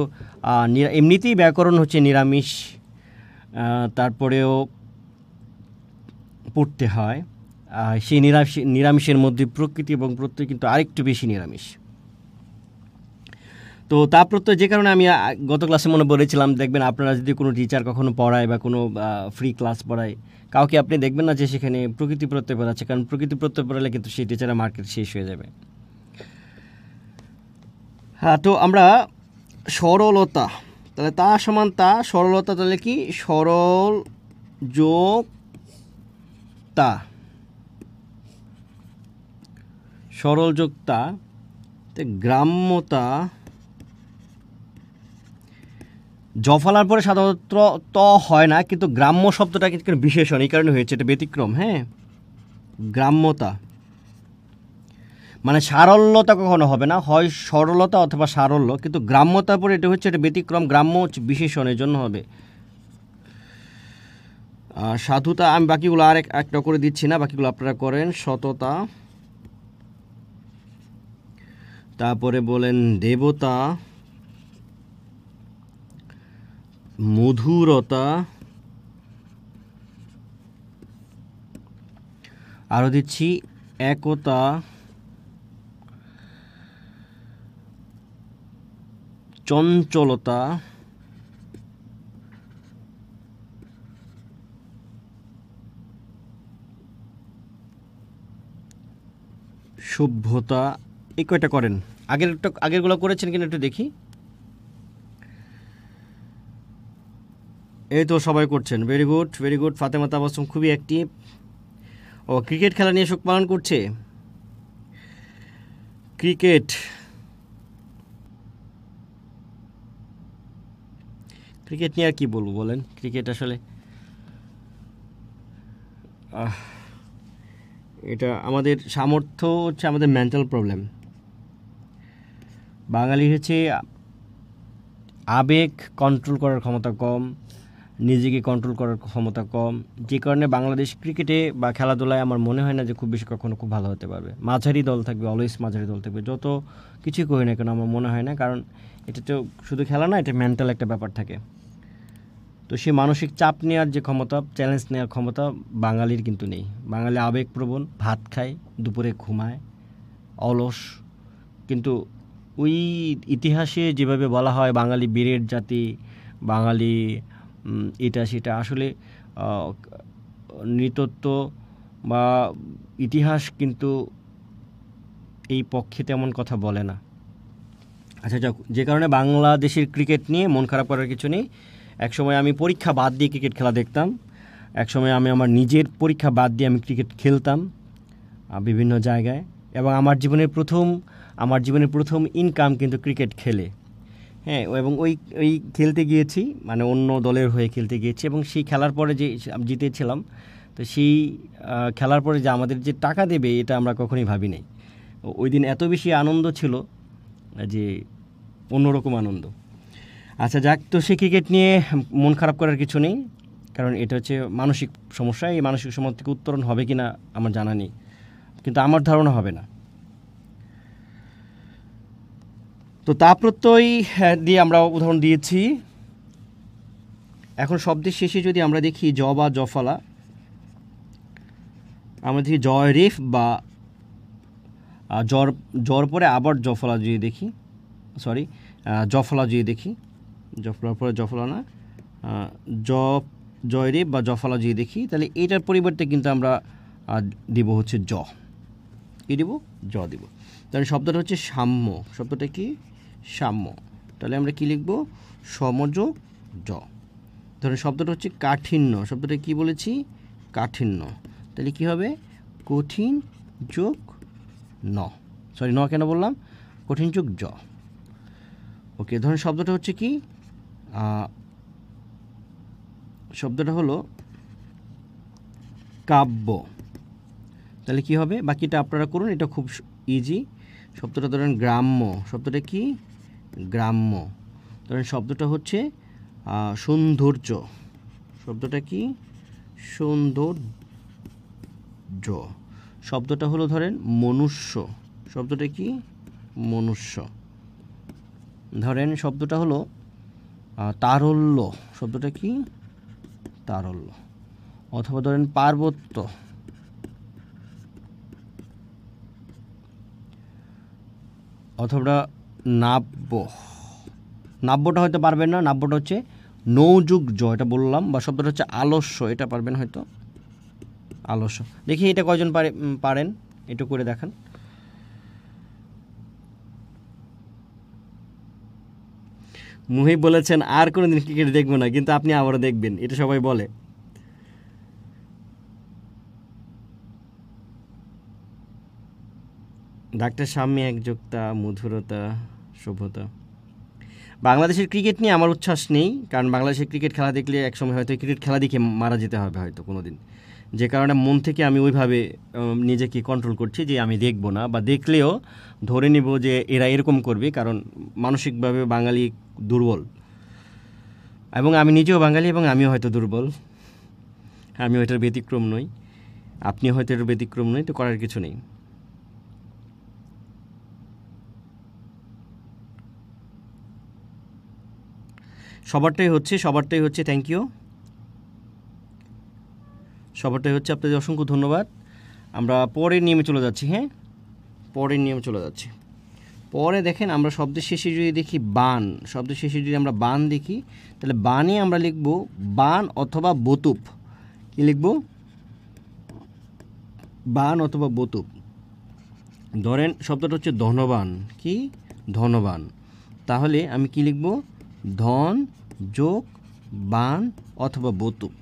এমনিতেই ব্যাকরণ হচ্ছে নিরামিষ, তারপরেও পড়তে হয়। সেই নিরামিষের মধ্যে প্রকৃতি এবং প্রত্যয় কিন্তু আরেকটু বেশি নিরামিষ। তো তা প্রত্যয় যে কারণে আমি গত ক্লাসে মনে বলেছিলাম, দেখবেন আপনারা যদি কোনো টিচার কখনো পড়ায় বা কোনো ফ্রি ক্লাস পড়ায়, কাউকে আপনি দেখবেন না যে সেখানে প্রকৃতি প্রত্যয় পড়াচ্ছে, কারণ প্রকৃতি প্রত্যয় পড়ালে কিন্তু সেই টিচারের মার্কেট শেষ হয়ে যাবে। হ্যাঁ, তো আমরা সরলতা, তাহলে তা সমান তা, সরলতা তাহলে কি? সরল যোগ তা, সরল যোগ তা। গ্রাম্যতা, জ ফলার পরে সাধারণত ত হয় না, কিন্তু গ্রাম্য শব্দটা কিন্তু বিশেষণ, এই কারণে হয়েছে, এটা ব্যতিক্রম। হ্যাঁ, গ্রাম্যতা মানে সারল্যতা কখনো হবে না, হয় সরলতা অথবা সারল্য, কিন্তু গ্রাম্যতার পরে এটা হচ্ছে, এটা ব্যতিক্রম, গ্রাম্য বিশেষণের জন্য হবে। সাধুতা, আমি বাকিগুলো আর একটা করে দিচ্ছি না, বাকিগুলো আপনারা করেন। সততা, তারপরে বলেন দেবতা, মধুরতা, আরও দিচ্ছি একতা, চঞ্চলতা, সভ্যতা, এই কয়টা করেন। আগেরগুলো করেছেন কিনা একটু দেখি। এই তো সবাই করছেন, very good, very good. Fatema Tabassum খুবই অ্যাক্টিভ। ও ক্রিকেট খেলা নিয়ে শোক পালন করছে। ক্রিকেট, ক্রিকেট নিয়ে আর কী বলবো বলেন, ক্রিকেট আসলে এটা আমাদের সামর্থ্য হচ্ছে আমাদের মেন্টাল প্রবলেম। বাঙালি হচ্ছে আবেগ কন্ট্রোল করার ক্ষমতা কম, নিজেকে কন্ট্রোল করার ক্ষমতা কম, যে কারণে বাংলাদেশ ক্রিকেটে বা খেলাধুলায় আমার মনে হয় না যে খুব বেশি কখনো খুব ভালো হতে পারবে। মাঝারি দল থাকবে, অলওয়েজ মাঝারি দল থাকবে, যত কিছুই করি না কেন আমার মনে হয় না, কারণ এটা তো শুধু খেলা না, এটা মেন্টাল একটা ব্যাপার থাকে। তো সেই মানসিক চাপ নেওয়ার যে ক্ষমতা, চ্যালেঞ্জ নেওয়ার ক্ষমতা বাঙালির কিন্তু নেই। বাঙালি আবেগপ্রবণ, ভাত খায়, দুপুরে ঘুমায়, অলস। কিন্তু ওই ইতিহাসে যেভাবে বলা হয় বাঙালি বীরের জাতি, বাঙালি এটা সেটা, আসলে নৃতত্ব বা ইতিহাস কিন্তু এই পক্ষে তেমন কথা বলে না। আচ্ছা যাক, যে কারণে বাংলাদেশের ক্রিকেট নিয়ে মন খারাপ করার কিছু নেই। একসময় আমি পরীক্ষা বাদ দিয়ে ক্রিকেট খেলা দেখতাম, একসময় আমি আমার নিজের পরীক্ষা বাদ দিয়ে আমি ক্রিকেট খেলতাম বিভিন্ন জায়গায়, এবং আমার জীবনের প্রথম ইনকাম কিন্তু ক্রিকেট খেলে। হ্যাঁ, এবং ওই খেলতে গিয়েছি, মানে অন্য দলের হয়ে খেলতে গিয়েছি, এবং সেই খেলার পরে যে জিতেছিলাম, তো সেই খেলার পরে যে আমাদের যে টাকা দেবে এটা আমরা কখনোই ভাবি নাই। ওই দিন এত বেশি আনন্দ ছিল যে অন্যরকম আনন্দ। আচ্ছা যাক, তো সেই ক্রিকেট নিয়ে মন খারাপ করার কিছু নেই, কারণ এটা হচ্ছে মানসিক সমস্যা। এই মানসিক সমস্যা থেকে উত্তরণ হবে কি না আমার জানা নেই, কিন্তু আমার ধারণা হবে না। তো তাপ প্রত্যয় দিয়ে আমরা উদাহরণ দিয়েছি। এখন শব্দের শেষে যদি আমরা দেখি জ বা জফলা, আমরা দেখি জয় রেফ বা জ্বর পরে আবার জফলা যদি দেখি, জফলা যদি দেখি, জফলার পরে জফলা না, জয় রেফ বা জফলা যদি দেখি, তাহলে এটার পরিবর্তে কিন্তু আমরা দিব হচ্ছে জ। কী দিব? জ দিব। তাহলে শব্দটা হচ্ছে সাম্য। শব্দটা কি? সাম্য। তাহলে আমরা কি লিখব? সমযোগ জ। ধরুন শব্দটা হচ্ছে কাঠিন্য। শব্দটা কি বলেছি? কাঠিন্য। তাহলে কি হবে? কঠিন যোগ ন। ন কেন বললাম? কঠিন যোগ জ। ওকে, ধরুন শব্দটা হচ্ছে কি? শব্দটা হলো কাব্য। তাহলে কি হবে? বাকিটা আপনারা করুন, এটা খুব ইজি। শব্দটা ধরেন গ্রাম্য। শব্দটা কি? গ্রাম্য। ধরেন শব্দটা হচ্ছে সৌন্দর্য। শব্দটা কি? সৌন্দর্য। শব্দটা হলো ধরেন মনুষ্য। শব্দটা কি? মনুষ্য। ধরেন শব্দটা হলো তারল্য। শব্দটা কি? তারল্য। অথবা ধরেন পার্বত্য। অথবা নাব্য। নাব্যটা হয়তো পারবেন না, নাব্যটা হচ্ছে নৌযুগ জ, এটা বললাম। বা শব্দটা হচ্ছে আলস্য, এটা পারবেন হয়তো, আলস্য। দেখি এটা কয়জন পারেন, একটু করে দেখান। মুহিব বলেছেন আর কোনোদিন ক্রিকেট দেখবো না, কিন্তু আপনি আবারও দেখবেন, এটা সবাই বলে। ডাক্তার সাম্যে একযোক্তা, মধুরতা, সভ্যতা। বাংলাদেশের ক্রিকেট নিয়ে আমার উচ্ছ্বাস নেই, কারণ বাংলাদেশের ক্রিকেট খেলা দেখলে একসময় হয়তো ক্রিকেট খেলা দেখে মারা যেতে হবে হয়তো কোনো দিন, যে কারণে মন থেকে আমি ওইভাবে নিজেকে কন্ট্রোল করছি যে আমি দেখবো না, বা দেখলেও ধরে নিব যে এরা এরকম করবে, কারণ মানসিকভাবে বাঙালি দুর্বল, এবং আমি নিজেও বাঙালি, এবং আমিও হয়তো দুর্বল। আমিও এটার ব্যতিক্রম নই, আপনিও হয়তো এটার ব্যতিক্রম নই, তো করার কিছু নেই। সবারটাই হচ্ছে থ্যাংক ইউ। সবারটাই হচ্ছে, আপনাদের অসংখ্য ধন্যবাদ। আমরা পরের নিয়মে চলে যাচ্ছি। হ্যাঁ, পরের নিয়মে চলে যাচ্ছি। পরে দেখেন, আমরা শব্দের শেষে যদি দেখি বান, শব্দের শেষে যদি আমরা বান দেখি, তাহলে বানে আমরা লিখব বান অথবা বতুপ। কি লিখব? বান অথবা বতুপ। ধরেন শব্দটা হচ্ছে ধনবান। কি? ধনবান। তাহলে আমি কি লিখব? ধন যোগ বান অথবা বতুপ।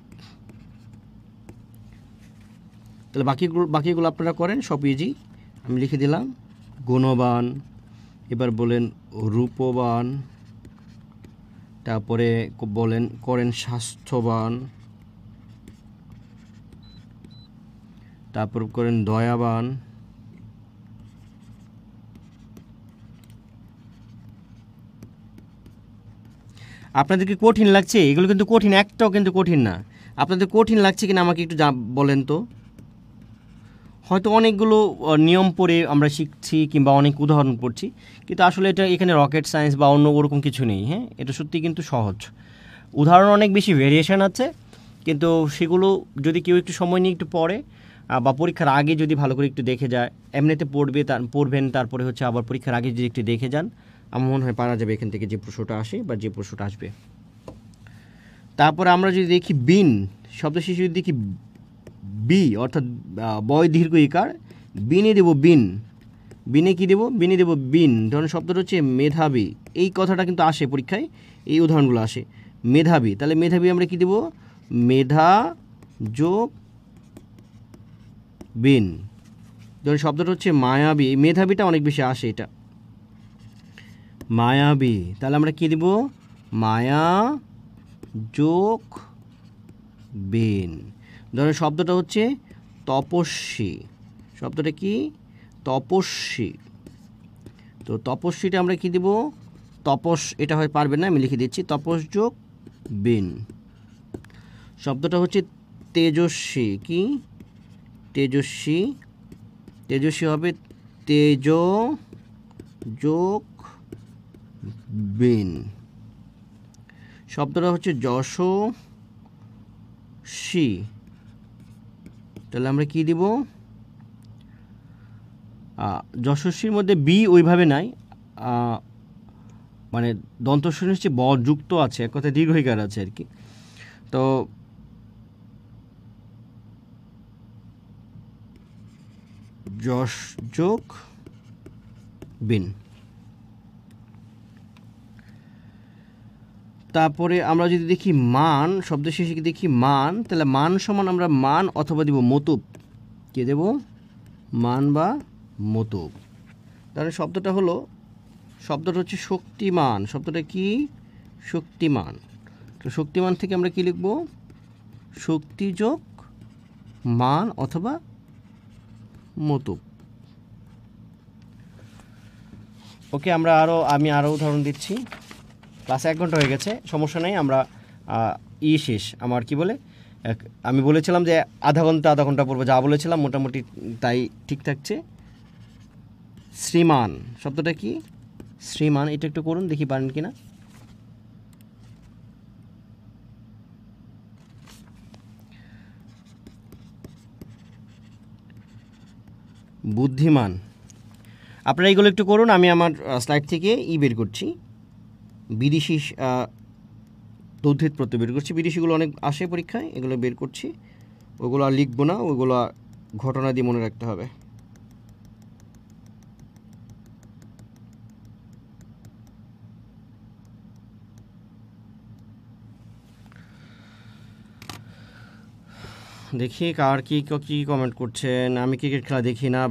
তাহলে বাকিগুলো আপনারা করেন, সব ইজি। আমি লিখে দিলাম গুণবান। এবার বলেন রূপবান, তারপরে করেন স্বাস্থ্যবান, তারপর করেন দয়াবান, আপনাদের কি কঠিন লাগছে? এগুলো কিন্তু কঠিন, একটাও কিন্তু কঠিন না। আপনাদের কঠিন লাগছে কিনা আমাকে একটু বলেন তো। হয়তো অনেকগুলো নিয়ম পড়ে আমরা শিখছি কিংবা অনেক উদাহরণ পড়ছি, কিন্তু আসলে এটা এখানে রকেট সায়েন্স বা অন্য ওরকম কিছু নেই। হ্যাঁ, এটা সত্যি কিন্তু সহজ। উদাহরণ অনেক বেশি ভেরিয়েশন আছে, কিন্তু সেগুলো যদি কেউ একটু সময় নিয়ে একটু পড়ে বা পরীক্ষার আগে যদি ভালো করে একটু দেখে যায়, এমনিতে পড়বেন, তারপরে হচ্ছে আবার পরীক্ষার আগে যদি একটু দেখে যান, আমার মনে হয় পারা যাবে এখান থেকে যে প্রশ্নটা আসে বা যে প্রশ্নটা আসবে। তারপরে আমরা যদি দেখি বিন শব্দ শেষে যদি দেখি বি অর্থাৎ বয় দীর্ঘ ইকার, বিনে দেব বিন, বিনে কি দেব? বিনে দেব বিন। ধরুন শব্দটা হচ্ছে মেধাবী, এই কথাটা কিন্তু আসে পরীক্ষায়, এই উদাহরণগুলো আসে। মেধাবী, তাহলে মেধাবী আমরা কি দেব? মেধা যোগ বিন। ধরুন শব্দটা হচ্ছে মায়াবী, মেধাবীটা অনেক বেশি আসে, এটা মায়াবী, তাহলে আমরা কি দেব? মায়া যোগ বিন। ধরুন শব্দটা হচ্ছে তপস্বী, শব্দটা কি? তপস্বী, তো তপস্বীটা আমরা কি দেব? তপস, এটা হয় পারবেন না, আমি লিখে দিচ্ছি, তপস যোগ বিন। শব্দটা হচ্ছে তেজস্বী, কি? তেজস্বী, তেজস্বী হবে তেজ যোগ বিন। শব্দটা হচ্ছে যশস্বী, তাহলে আমরা কি দিব? যশস্বীর মধ্যে বি ওইভাবে নাই, মানে দন্তস্বর হচ্ছে ব যুক্ত আছে, এক কথায় দীর্ঘইকার আছে আর কি। তো যশ যোগ বিন। তারপরে আমরা যদি দেখি মান শব্দ শেষে দেখি মান, তাহলে মান সমান আমরা মান অথবা দিব মতুব, কে দেব? মান বা মতুব। তাহলে শব্দটা হচ্ছে শক্তিমান, শব্দটা কি? শক্তিমান। তো শক্তিমান থেকে আমরা কি লিখব? শক্তি যোগ মান অথবা মতুব। ওকে, আমি আরও উদাহরণ দিচ্ছি। ক্লাস 1 ঘন্টা হয়ে গেছে, সমস্যা নেই, আমরা শেষ আমার কি বলে, আমি বলেছিলাম যে আধা ঘন্টা পড়বো, যা বলেছিলাম মোটামুটি তাই ঠিক থাকছে। শ্রীমান শব্দটা কি? শ্রীমান, এটা একটু করুন দেখি পারেন কিনা। বুদ্ধিমান, আপনারা এইগুলো একটু করুন, আমি আমার স্লাইড থেকে বের করছি, বিদেশি তৌধিত প্রত্যয় বের করছি। বিদেশিগুলো অনেক আসে পরীক্ষায়, এগুলো বের করছি, ওগুলো আর লিখবো না, ওগুলো ঘটনা দিয়ে মনে রাখতে হবে। দেখি কার কি কমেন্ট করছেন। আমি ক্রিকেট খেলা দেখি না,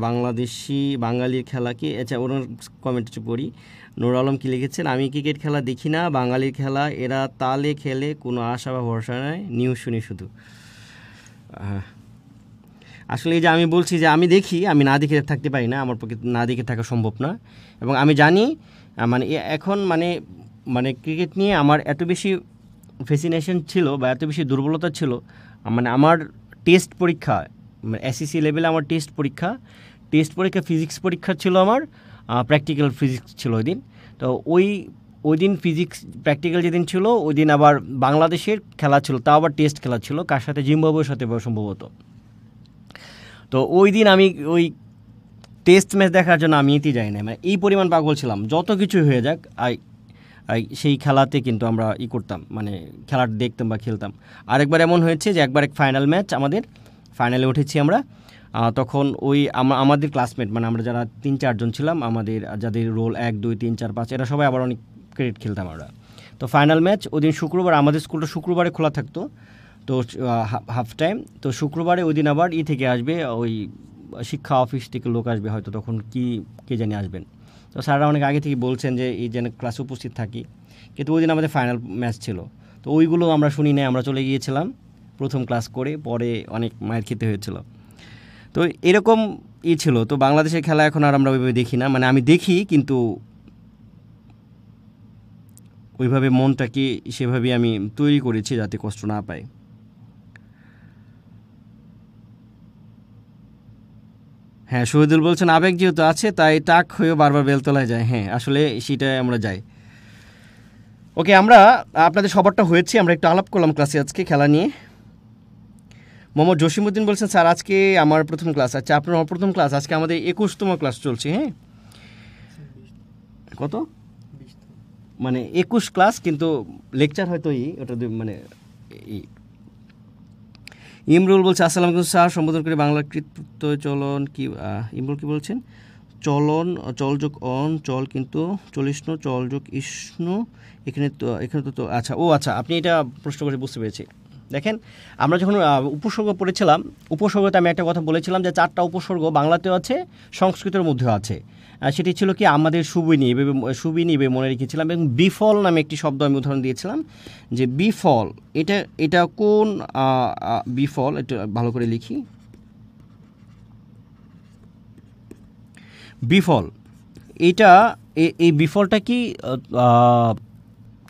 বাঙালির খেলা কি? আচ্ছা, ওনার কমেন্ট একটু পড়ি। নুর আলম কি লিখেছেন? আমি ক্রিকেট খেলা দেখি না, বাঙালির খেলা, এরা তালে খেলে, কোনো আশা বা ভরসা নাই, নিউজ শুনি শুধু। আসলে এই যে আমি বলছি যে আমি দেখি, আমি না দেখে থাকতে পারি না, আমার পক্ষে না দেখে থাকা সম্ভব না। এবং আমি জানি মানে এখন মানে ক্রিকেট নিয়ে আমার এত বেশি ফ্যাসিনেশন ছিল বা এত বেশি দুর্বলতা ছিল, মানে আমার টেস্ট পরীক্ষা, মানে এসএসসি লেভেলে আমার টেস্ট পরীক্ষা ফিজিক্স পরীক্ষা ছিল আমার, প্র্যাকটিক্যাল ফিজিক্স ছিল ওই দিন। তো ওই দিন ফিজিক্স প্র্যাকটিক্যাল যেদিন ছিল, ওই দিন আবার বাংলাদেশের খেলা ছিল, তাও আবার টেস্ট খেলা ছিল, কার সাথে? জিম্বাবুয়ের সাথে সম্ভবত। তো ওই দিন আমি ওই টেস্ট ম্যাচ দেখার জন্য আমি যাই না, মানে এই পরিমাণ পাগল ছিলাম। যত কিছু হয়ে যাক, সেই খেলাতে কিন্তু আমরা করতাম, মানে খেলাটা দেখতাম বা খেলতাম। আরেকবার এমন হয়েছে যে একবার ফাইনাল ম্যাচ, আমাদের ফাইনালে উঠেছি আমরা, তখন আমাদের ক্লাসমেট, মানে আমরা যারা 3-4 জন ছিলাম, আমাদের যাদের রোল 1, 2, 3, 4, 5, এরা সবাই আবার অনেক ক্রিকেট খেলতাম আমরা। তো ফাইনাল ম্যাচ ওই দিন শুক্রবার, আমাদের স্কুলটা শুক্রবারে খোলা থাকতো, তো হাফ টাইম। তো শুক্রবারে ওই দিন আবার থেকে আসবে, ওই শিক্ষা অফিস থেকে লোক আসবে হয়তো, তখন কে জানি আসবেন, তো স্যাররা অনেক আগে থেকে বলছেন যে এই যেন ক্লাসে উপস্থিত থাকি, কিন্তু ওই দিন আমাদের ফাইনাল ম্যাচ ছিল, তো ওইগুলো আমরা শুনি নাই, আমরা চলে গিয়েছিলাম প্রথম ক্লাস করে, পরে অনেক মায়ের খেতে হয়েছিল। তো এরকম ছিল। তো বাংলাদেশের খেলা এখন আর আমরা ওইভাবে দেখি না, মানে আমি দেখি কিন্তু ওইভাবে মনটাকে সেভাবে আমি তৈরি করেছি যাতে কষ্ট না পাই। হ্যাঁ, শহীদুল বলছেন আবেগ যেহেতু আছে তাই টাক হয়েও বারবার বেলতলায় যায়। হ্যাঁ, আসলে সেটাই আমরা যাই। ওকে, আমরা আপনাদের সবারটা হয়েছে, আমরা একটু আলাপ করলাম ক্লাসে আজকে খেলা নিয়ে। মোহাম্মদ জসিমউদ্দিন বলছেন স্যার আজকে আমার প্রথম ক্লাস। আচ্ছা, আপনার প্রথম ক্লাস, আজকে আমাদের 21তম ক্লাস চলছে। হ্যাঁ, কত মানে 21 ক্লাস, কিন্তু লেকচার হয়তো ওটা মানে ইমরুল বলছে আসসালামু আলাইকুম স্যার, সম্বোধন করে বাংলা কৃতপ্রত্যয় চলন কি ইমরুল কি বলছেন? চলন চলযোগ অন চল কিন্তু চলিষ্ণু চলযোগ ইষ্ণু এখানে তো আচ্ছা, আচ্ছা, আপনি এটা প্রশ্ন করে বুঝতে পেরেছি। দেখেন, আমরা যখন উপসর্গ পড়েছিলাম, উপসর্গতে আমি একটা কথা বলেছিলাম যে 4টা উপসর্গ বাংলাতেও আছে, সংস্কৃতের মধ্যেও আছে। সেটি ছিল কি আমাদের সুবিনী মনে রেখেছিলাম, এবং বিফল নামে একটি শব্দ আমি উদাহরণ দিয়েছিলাম যে বিফল, এটা কোন বিফল, এটা ভালো করে লিখি। বিফল, এটা এই বিফলটা কি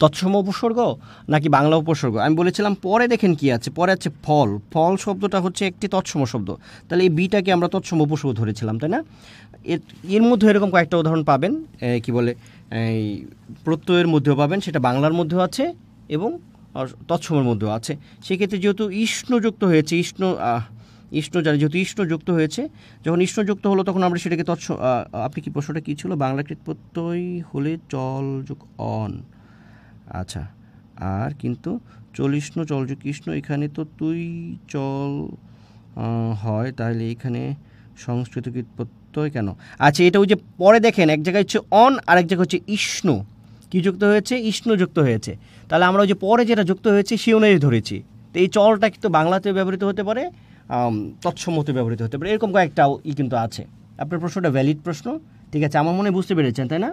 তৎসম উপসর্গ নাকি বাংলা উপসর্গ? আমি বলেছিলাম পরে দেখেন কি আছে, পরে আছে ফল। ফল শব্দটা হচ্ছে একটি তৎসম শব্দ, তাহলে এই বিটাকে আমরা তৎসম উপসর্গ ধরেছিলাম, তাই না? এর মধ্যে এরকম কয়েকটা উদাহরণ পাবেন, কি বলে এই প্রত্যয়ের মধ্যেও পাবেন, সেটা বাংলার মধ্যেও আছে এবং তৎসমের মধ্যেও আছে। সেক্ষেত্রে যেহেতু ইষ্ণযুক্ত হয়েছে, ইষ্ণ জানি, যেহেতু ইষ্ণ যুক্ত হয়েছে, যখন ইষ্ণ যুক্ত হলো তখন আমরা সেটাকে আপনি কি প্রশ্নটা কী ছিল? বাংলাকৃত প্রত্যয় হলে চল যোগ অন, আচ্ছা, আর কিন্তু চলিষ্ণ চলযোগ কৃষ্ণ, এখানে তো তুই চল হয়, তাহলে এখানে সংস্কৃত কৃত প্রত্যয় কেন? আচ্ছা, এটা ওই যে পরে দেখেন এক জায়গায় হচ্ছে অন আর এক জায়গায় হচ্ছে ইষ্ণ, কী যুক্ত হয়েছে? ইষ্ণ যুক্ত হয়েছে। তাহলে আমরা ওই যে পরে যেটা যুক্ত হয়েছে সে অনুযায়ী ধরেছি। তো এই চলটা কিন্তু বাংলাতে ব্যবহৃত হতে পারে, তৎসম্মতে ব্যবহৃত হতে পারে, এরকম কয়েকটাও কিন্তু আছে। আপনার প্রশ্নটা ভ্যালিড প্রশ্ন, ঠিক আছে, আমার মনে বুঝতে পেরেছেন, তাই না?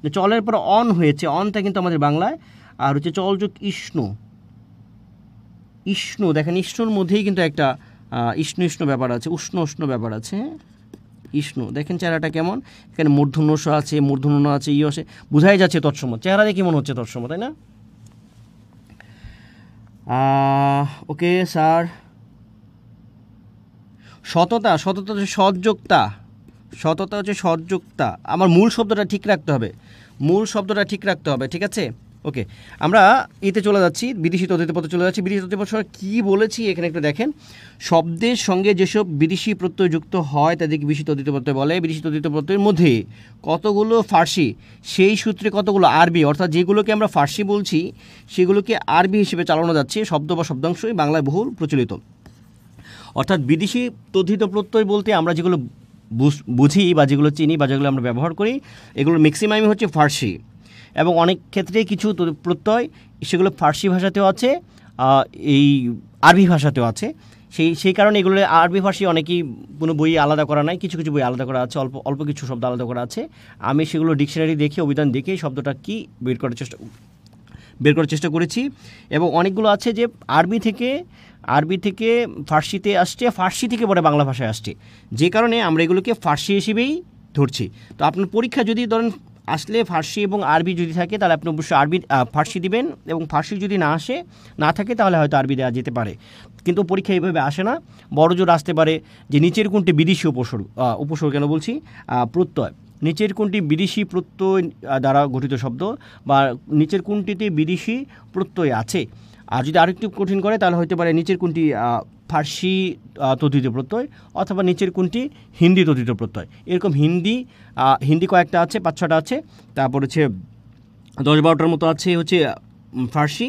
যে চলের পর অন হয়েছে, অনটা কিন্তু আমাদের বাংলায়, আর হচ্ছে চলযোগ ইষ্ণু, দেখেন ইষ্ণুর মধ্যেই কিন্তু একটা ইষ্ণ ব্যাপার আছে, উষ্ণ ব্যাপার আছে। ইষ্ণু, দেখেন চেহারাটা কেমন, এখানে মূর্ধন্য আছে, মূর্ধন্য আছে, আছে, বোঝাই যাচ্ছে তৎসম, চেহারা দেখে মনে হচ্ছে তৎসম, তাই না? ওকে স্যার, সততা হচ্ছে সৎযোগতা, আমার মূল শব্দটা ঠিক রাখতে হবে, ঠিক আছে? ওকে, আমরা এতে চলে যাচ্ছি, বিদেশি তদ্ধিতপত্রে চলে যাচ্ছি। বিদেশি তদ্ধিতপত্র কী বলেছি এখানে একটু দেখেন। শব্দের সঙ্গে যেসব বিদেশি প্রত্যয় যুক্ত হয় তাদেরকে বিদেশি তদ্ধিতপত্র বলে। বিদেশি তদ্ধিতপত্রের মধ্যে কতগুলো ফার্সি, সেই সূত্রে কতগুলো আরবি, অর্থাৎ যেগুলোকে আমরা ফার্সি বলছি সেগুলোকে আরবি হিসেবে চালানো যাচ্ছে। শব্দ বা শব্দাংশই বাংলায় বহুল প্রচলিত। অর্থাৎ বিদেশি তদ্ধিত প্রত্যয় বলতে আমরা যেগুলো বুঝি বা যেগুলো চিনি বা যেগুলো আমরা ব্যবহার করি, এগুলোর ম্যাক্সিমামই হচ্ছে ফার্সি, এবং অনেক ক্ষেত্রে কিছু প্রত্যয় সেগুলো ফার্সি ভাষাতেও আছে, এই আরবি ভাষাতেও আছে। সেই কারণে এগুলো আরবি ফার্সি অনেকেই কোনো বই আলাদা করা নাই, কিছু বই আলাদা করা আছে, অল্প কিছু শব্দ আলাদা করা আছে। আমি সেগুলো ডিকশনারি দেখে, অভিধান দেখে শব্দটা কী বের করার চেষ্টা করেছি। এবং অনেকগুলো আছে যে আরবি থেকে ফার্সিতে আসছে, ফার্সি থেকে পরে বাংলা ভাষায় আসছে, যে কারণে আমরা এগুলোকে ফার্সি হিসেবেই ধরছি। তো আপনার পরীক্ষা যদি ধরেন আসলে ফার্সি এবং আরবি যদি থাকে, তাহলে আপনি অবশ্যই ফার্সি দিবেন, এবং ফার্সি যদি না থাকে তাহলে হয়তো আরবি দেওয়া যেতে পারে, কিন্তু পরীক্ষা এইভাবে আসে না। বড় জোর আসতে পারে যে নিচের কোনটি বিদেশি উপসর্গ কেন বলছি প্রত্যয়, নিচের কোনটি বিদেশি প্রত্যয় দ্বারা গঠিত শব্দ, বা নিচের কোনটিতে বিদেশি প্রত্যয় আছে। আর যদি আরেকটু কঠিন করে তাহলে হতে পারে নিচের কোনটি ফার্সি তদ্ধিত প্রত্যয়, অথবা নিচের কোনটি হিন্দি তদ্ধিত প্রত্যয়। এরকম হিন্দি কয়েকটা আছে, 5-6টা আছে, তারপর হচ্ছে 10-12টার মতো আছে হচ্ছে ফার্সি,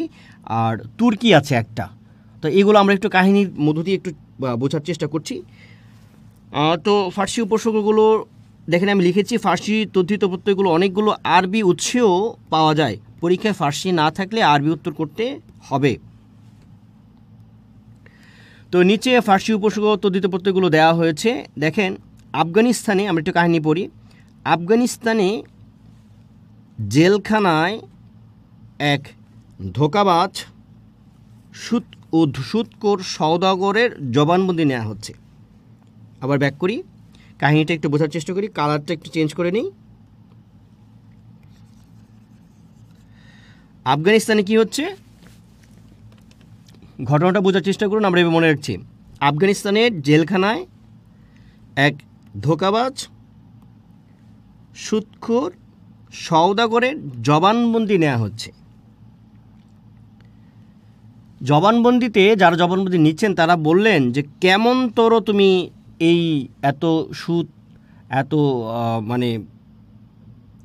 আর তুর্কি আছে একটা। তো এগুলো আমরা একটু কাহিনীর মধ্য দিয়ে একটু বোঝার চেষ্টা করছি। তো ফার্সি উপসর্গগুলো দেখেন আমি লিখেছি, ফার্সি তদ্ধিত প্রত্যয়গুলো অনেকগুলো আরবি উৎসেও পাওয়া যায়, পরীক্ষায় ফার্সি না থাকলে আরবি উত্তর করতে হবে। তো নিচে ফার্সি উপসর্গ তদ্ধিত প্রত্যয়গুলো দেওয়া হয়েছে। দেখেন আফগানিস্তানে, আমরা একটু কাহিনী পড়ি, আফগানিস্তানে জেলখানায় এক ধোঁকাবাজ সুদখোর সওদাগরের জবানবন্দি নেওয়া হচ্ছে। আবার ব্যাক করি, কাহিনীটা একটু বোঝার চেষ্টা করি, কালারটা একটু চেঞ্জ করে নিই। আফগানিস্তানে কি হচ্ছে ঘটনাটা বোঝার চেষ্টা করুন, আমরা এবার মনে রাখছি। আফগানিস্তানের জেলখানায় এক ধোঁকাবাজ সুদখোর সওদাগরের জবানবন্দি নেওয়া হচ্ছে। জবানবন্দিতে যারা জবানবন্দি নিচ্ছেন তারা বললেন যে কেমন তোর তুমি এই এত সুদ এত মানে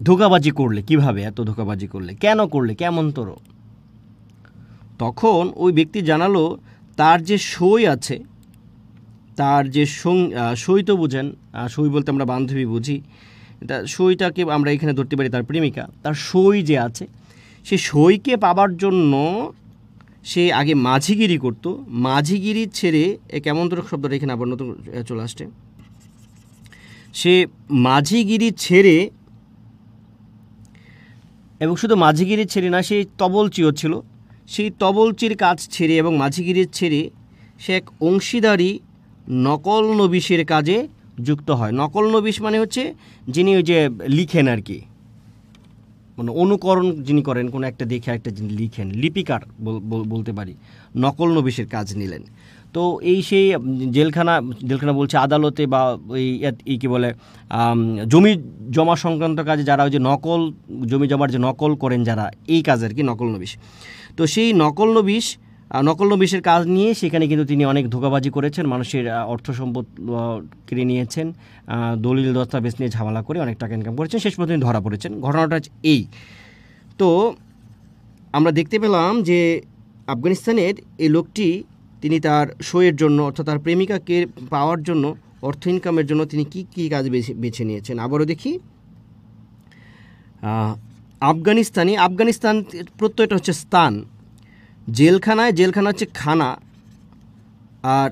ধোঁকাবাজি করলে, কিভাবে এত ধোঁকাবাজি করলে, কেন করলে, কেমন তোর। তখন ওই ব্যক্তি জানালো তার যে সই আছে, তার যে সই তো বুঝেন, সই বলতে আমরা বান্ধবী বুঝি, তা সইটাকে আমরা এখানে ধরতে পারি তার প্রেমিকা, তার সই যে আছে সে সইকে পাবার জন্য সে আগে মাঝিগিরি করত। মাঝিগিরি ছেড়ে কেমন তোর শব্দটা এখানে আবার নতুন চলে আসছে, সে মাঝিগিরি ছেড়ে, এবং শুধু মাঝিগিরি ছেড়ে না, সেই তবলচিও ছিল, সেই তবলচির কাজ ছেড়ে এবং মাঝিগিরি ছেড়ে সে এক অংশীদারি নকল নবিশের কাজে যুক্ত হয়। নকল নবিশ মানে হচ্ছে যিনি ওই যে লিখেন আর কি, মানে অনুকরণ যিনি করেন, কোনো একটা দেখে একটা যিনি লিখেন, লিপিকার বলতে পারি, নকল নবিশের কাজ নিলেন। তো এই সেই জেলখানা বলছে আদালতে বা এই কী বলে জমি জমা সংক্রান্ত কাজে যারা ওই যে জমি জমার যে নকল করেন যারা, এই কাজ আর কি নকল নবিশ। তো সেই নকল নবিশের কাজ নিয়ে সেখানে কিন্তু তিনি অনেক ধোঁকাবাজি করেছেন, মানুষের অর্থ সম্পদ কেড়ে নিয়েছেন, দলিল দস্তাবেজ নিয়ে ঝামেলা করে অনেক টাকা ইনকাম করেছেন, শেষ পর্যন্ত ধরা পড়েছেন। ঘটনাটা এই। তো আমরা দেখতে পেলাম যে আফগানিস্তানের এই লোকটি তিনি তার সইয়ের জন্য, অর্থাৎ তার প্রেমিকাকে পাওয়ার জন্য, অর্থ ইনকামের জন্য তিনি কি কাজ বেছে নিয়েছেন। আবারও দেখি, আফগানিস্তান প্রত্যয়টা হচ্ছে স্থান, জেলখানা হচ্ছে খানা, আর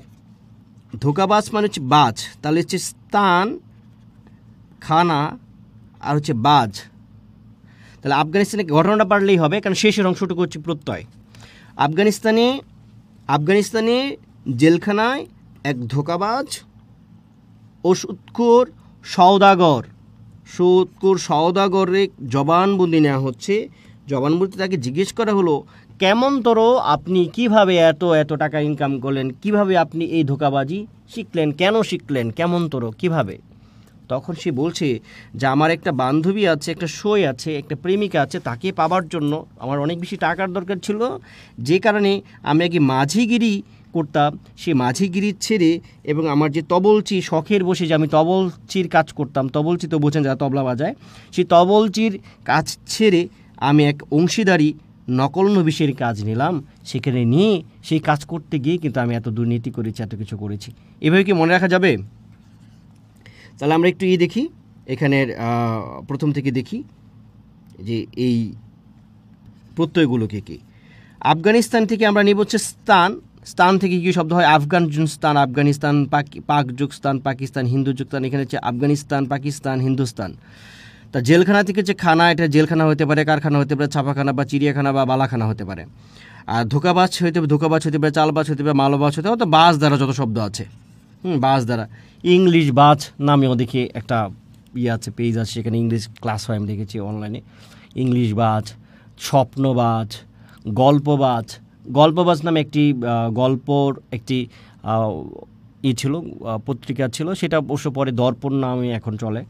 ধোঁকাবাজ মানে হচ্ছে বাজ, তাহলে হচ্ছে স্থান, খানা আর হচ্ছে বাজ। তাহলে আফগানিস্তানে ঘটনাটা পারলেই হবে, কারণ শেষের অংশটুকু হচ্ছে প্রত্যয়। আফগানিস্তানে জেলখানায় এক ধোঁকাবাজ ও সুদখোর সওদাগরের জবানবন্দি নেওয়া হচ্ছে। জবানবন্দি তাকে জিজ্ঞেস করা হলো, কেমন তোর আপনি কিভাবে এত টাকা ইনকাম করলেন, কিভাবে আপনি এই ধোঁকাবাজি শিখলেন, কেন শিখলেন, কেমন তোর কিভাবে। তখন সে বলছে যে আমার একটা বান্ধবী আছে, একটা সই আছে, একটা প্রেমিকা আছে, তাকে পাবার জন্য আমার অনেক বেশি টাকার দরকার ছিল, যে কারণে আমি আগে মাঝিগিরি করতাম। সেই মাঝিগিরি ছেড়ে এবং আমার যে তবলচি, শখের বসে যে আমি তবলচির কাজ করতাম, তবলচি তো বোঝেন যারা তবলা বাজায়, সেই তবলচির কাজ ছেড়ে আমি এক অংশীদারি নকল নবিশের কাজ নিলাম। সেখানে নিয়ে সেই কাজ করতে গিয়ে কিন্তু আমি এত দুর্নীতি করেছি, এত কিছু করেছি। এভাবে কি মনে রাখা যাবে? তাহলে আমরা একটু দেখি, এখানের প্রথম থেকে দেখি যে এই প্রত্যয়গুলোকে কি। আফগানিস্তান থেকে আমরা নিব হচ্ছে স্থান থেকে কি শব্দ হয়, আফগানিস্তান, পাক যুগস্তান, পাকিস্তান, হিন্দু যুগস্তান, এখানে হচ্ছে আফগানিস্তান, পাকিস্তান, হিন্দুস্তান। তা জেলখানা থেকে হচ্ছে খানা, এটা জেলখানা হতে পারে, কারখানা হতে পারে, ছাপাখানা বা চিড়িয়াখানা বা বালাখানা হতে পারে। আর ধোঁকাবাজ হতে পারে, চালবাজ হতে পারে, মালবাজ হতে পারে, তো বাজ দ্বারা যত শব্দ আছে, বাজ দ্বারা। ইংলিশ বাজ নামেও দেখি একটা আছে, পেজ আছে, সেখানে ইংলিশ ক্লাস হয়, আমি দেখেছি অনলাইনে। ইংলিশ বাজ, স্বপ্নবাজ, গল্পবাজ নামে একটি গল্পর একটি ছিল, পত্রিকা ছিল, সেটা অবশ্য পরে দর্পণ নামে এখন চলে।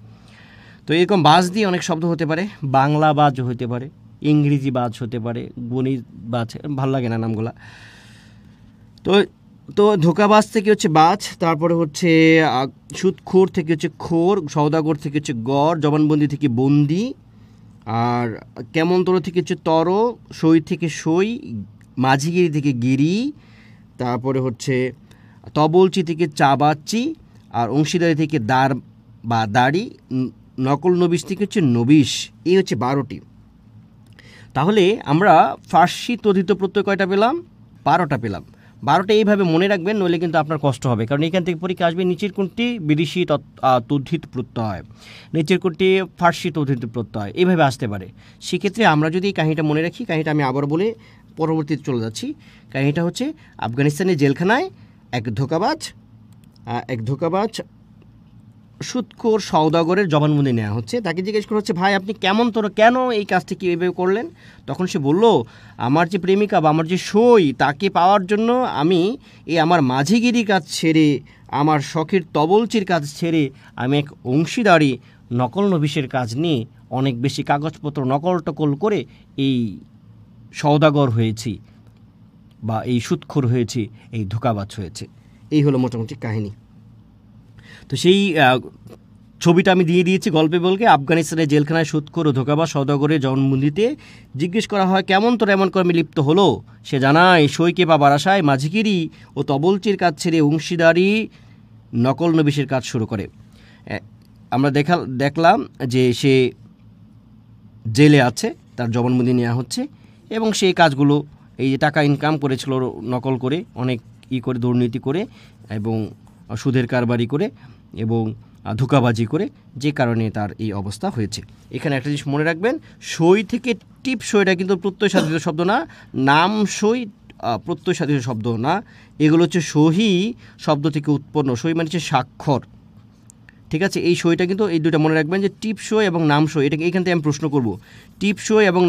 তো এরকম বাজ দিয়ে অনেক শব্দ হতে পারে, বাংলা বাজ হতে পারে, ইংরেজি বাজ হতে পারে, গণিত বাজ, ভালো লাগে না নামগুলা। তো ধোঁকাবাজ থেকে হচ্ছে বাজ, তারপরে হচ্ছে সুদখোর থেকে হচ্ছে খোর, সওদাগর থেকে হচ্ছে গড়, জবানবন্দি থেকে বন্দি, আর কেমন তর থেকে হচ্ছে তর, সই থেকে সই, মাঝিগিরি থেকে গিরি, তারপরে হচ্ছে তবলচি থেকে চাবাচ্চি, আর অংশীদারি থেকে দাঁড় বা দাড়ি, নকল নবিশ থেকে হচ্ছে নবিশ। এই হচ্ছে 12টি। তাহলে আমরা ফার্সি তদ্ধিত প্রত্যয় কয়টা পেলাম? 12টা পেলাম। 12টা এইভাবে মনে রাখবেন, নইলে কিন্তু আপনার কষ্ট হবে, কারণ এখান থেকে পরীক্ষা আসবে নিচের কোনটি বিদেশি তদ্ধিত প্রত্যয়, নিচের কোনটি ফার্সি তদ্ধিত প্রত্যয়, এইভাবে আসতে পারে। সেক্ষেত্রে আমরা যদি এই কাহিনীটা মনে রাখি, কাহিনীটা আমি আবার বলে পরবর্তীতে চলে যাচ্ছি। কাহিনীটা হচ্ছে আফগানিস্তানের জেলখানায় এক ধোঁকাবাজ সুদখোর সওদাগরের জবানবন্দি নেওয়া হচ্ছে। তাকে জিজ্ঞেস করা হচ্ছে, ভাই আপনি কেন এই কাজটি কীভাবে করলেন? তখন সে বলল, আমার যে প্রেমিকা বা আমার যে সই, তাকে পাওয়ার জন্য আমি আমার মাঝিগিরি কাজ ছেড়ে, আমার শখের তবলচির কাজ ছেড়ে আমি এক অংশীদারি নকল নবিশের কাজ নিয়ে অনেক বেশি কাগজপত্র নকল টকল করে এই সওদাগর হয়েছি বা এই সুদখোর হয়েছি, এই ধোঁকাবাজ হয়েছে। এই হলো মোটামুটি কাহিনী। তো সেই ছবিটা আমি দিয়ে দিয়েছি গল্পে বলকে। আফগানিস্তানের জেলখানায় সুদখোর ও ধোঁকাবাজ সওদাগরের জবানবন্দিতে জিজ্ঞেস করা হয়, কেমন তোর এমন কর্মে লিপ্ত হলো? সে জানায়, সইকে পাবার আশায় মাঝিগিরি ও তবলচির কাজ ছেড়ে অংশীদারি নকল নবিশের কাজ শুরু করে। আমরা দেখলাম যে সে জেলে আছে, তার জবানবন্দি নেওয়া হচ্ছে, এবং সেই কাজগুলো এই যে টাকা ইনকাম করেছিল নকল করে, অনেক করে দুর্নীতি করে এবং সুদের কারবারি করে এবং ধোঁকাবাজি করে, যে কারণে তার এই অবস্থা হয়েছে। এখানে একটা জিনিস মনে রাখবেন, সই থেকে টিপ সইটা কিন্তু প্রত্যয় সাধিত শব্দ না, নাম সই প্রত্যয় সাধিত শব্দ না, এগুলো হচ্ছে সহি শব্দ থেকে উৎপন্ন। সই মানে হচ্ছে স্বাক্ষর, ঠিক আছে? এই সইটা কিন্তু এই দুটো মনে রাখবেন যে টিপ সই এবং নাম সই। এটাকে এইখান থেকে আমি প্রশ্ন করব, টিপ সই এবং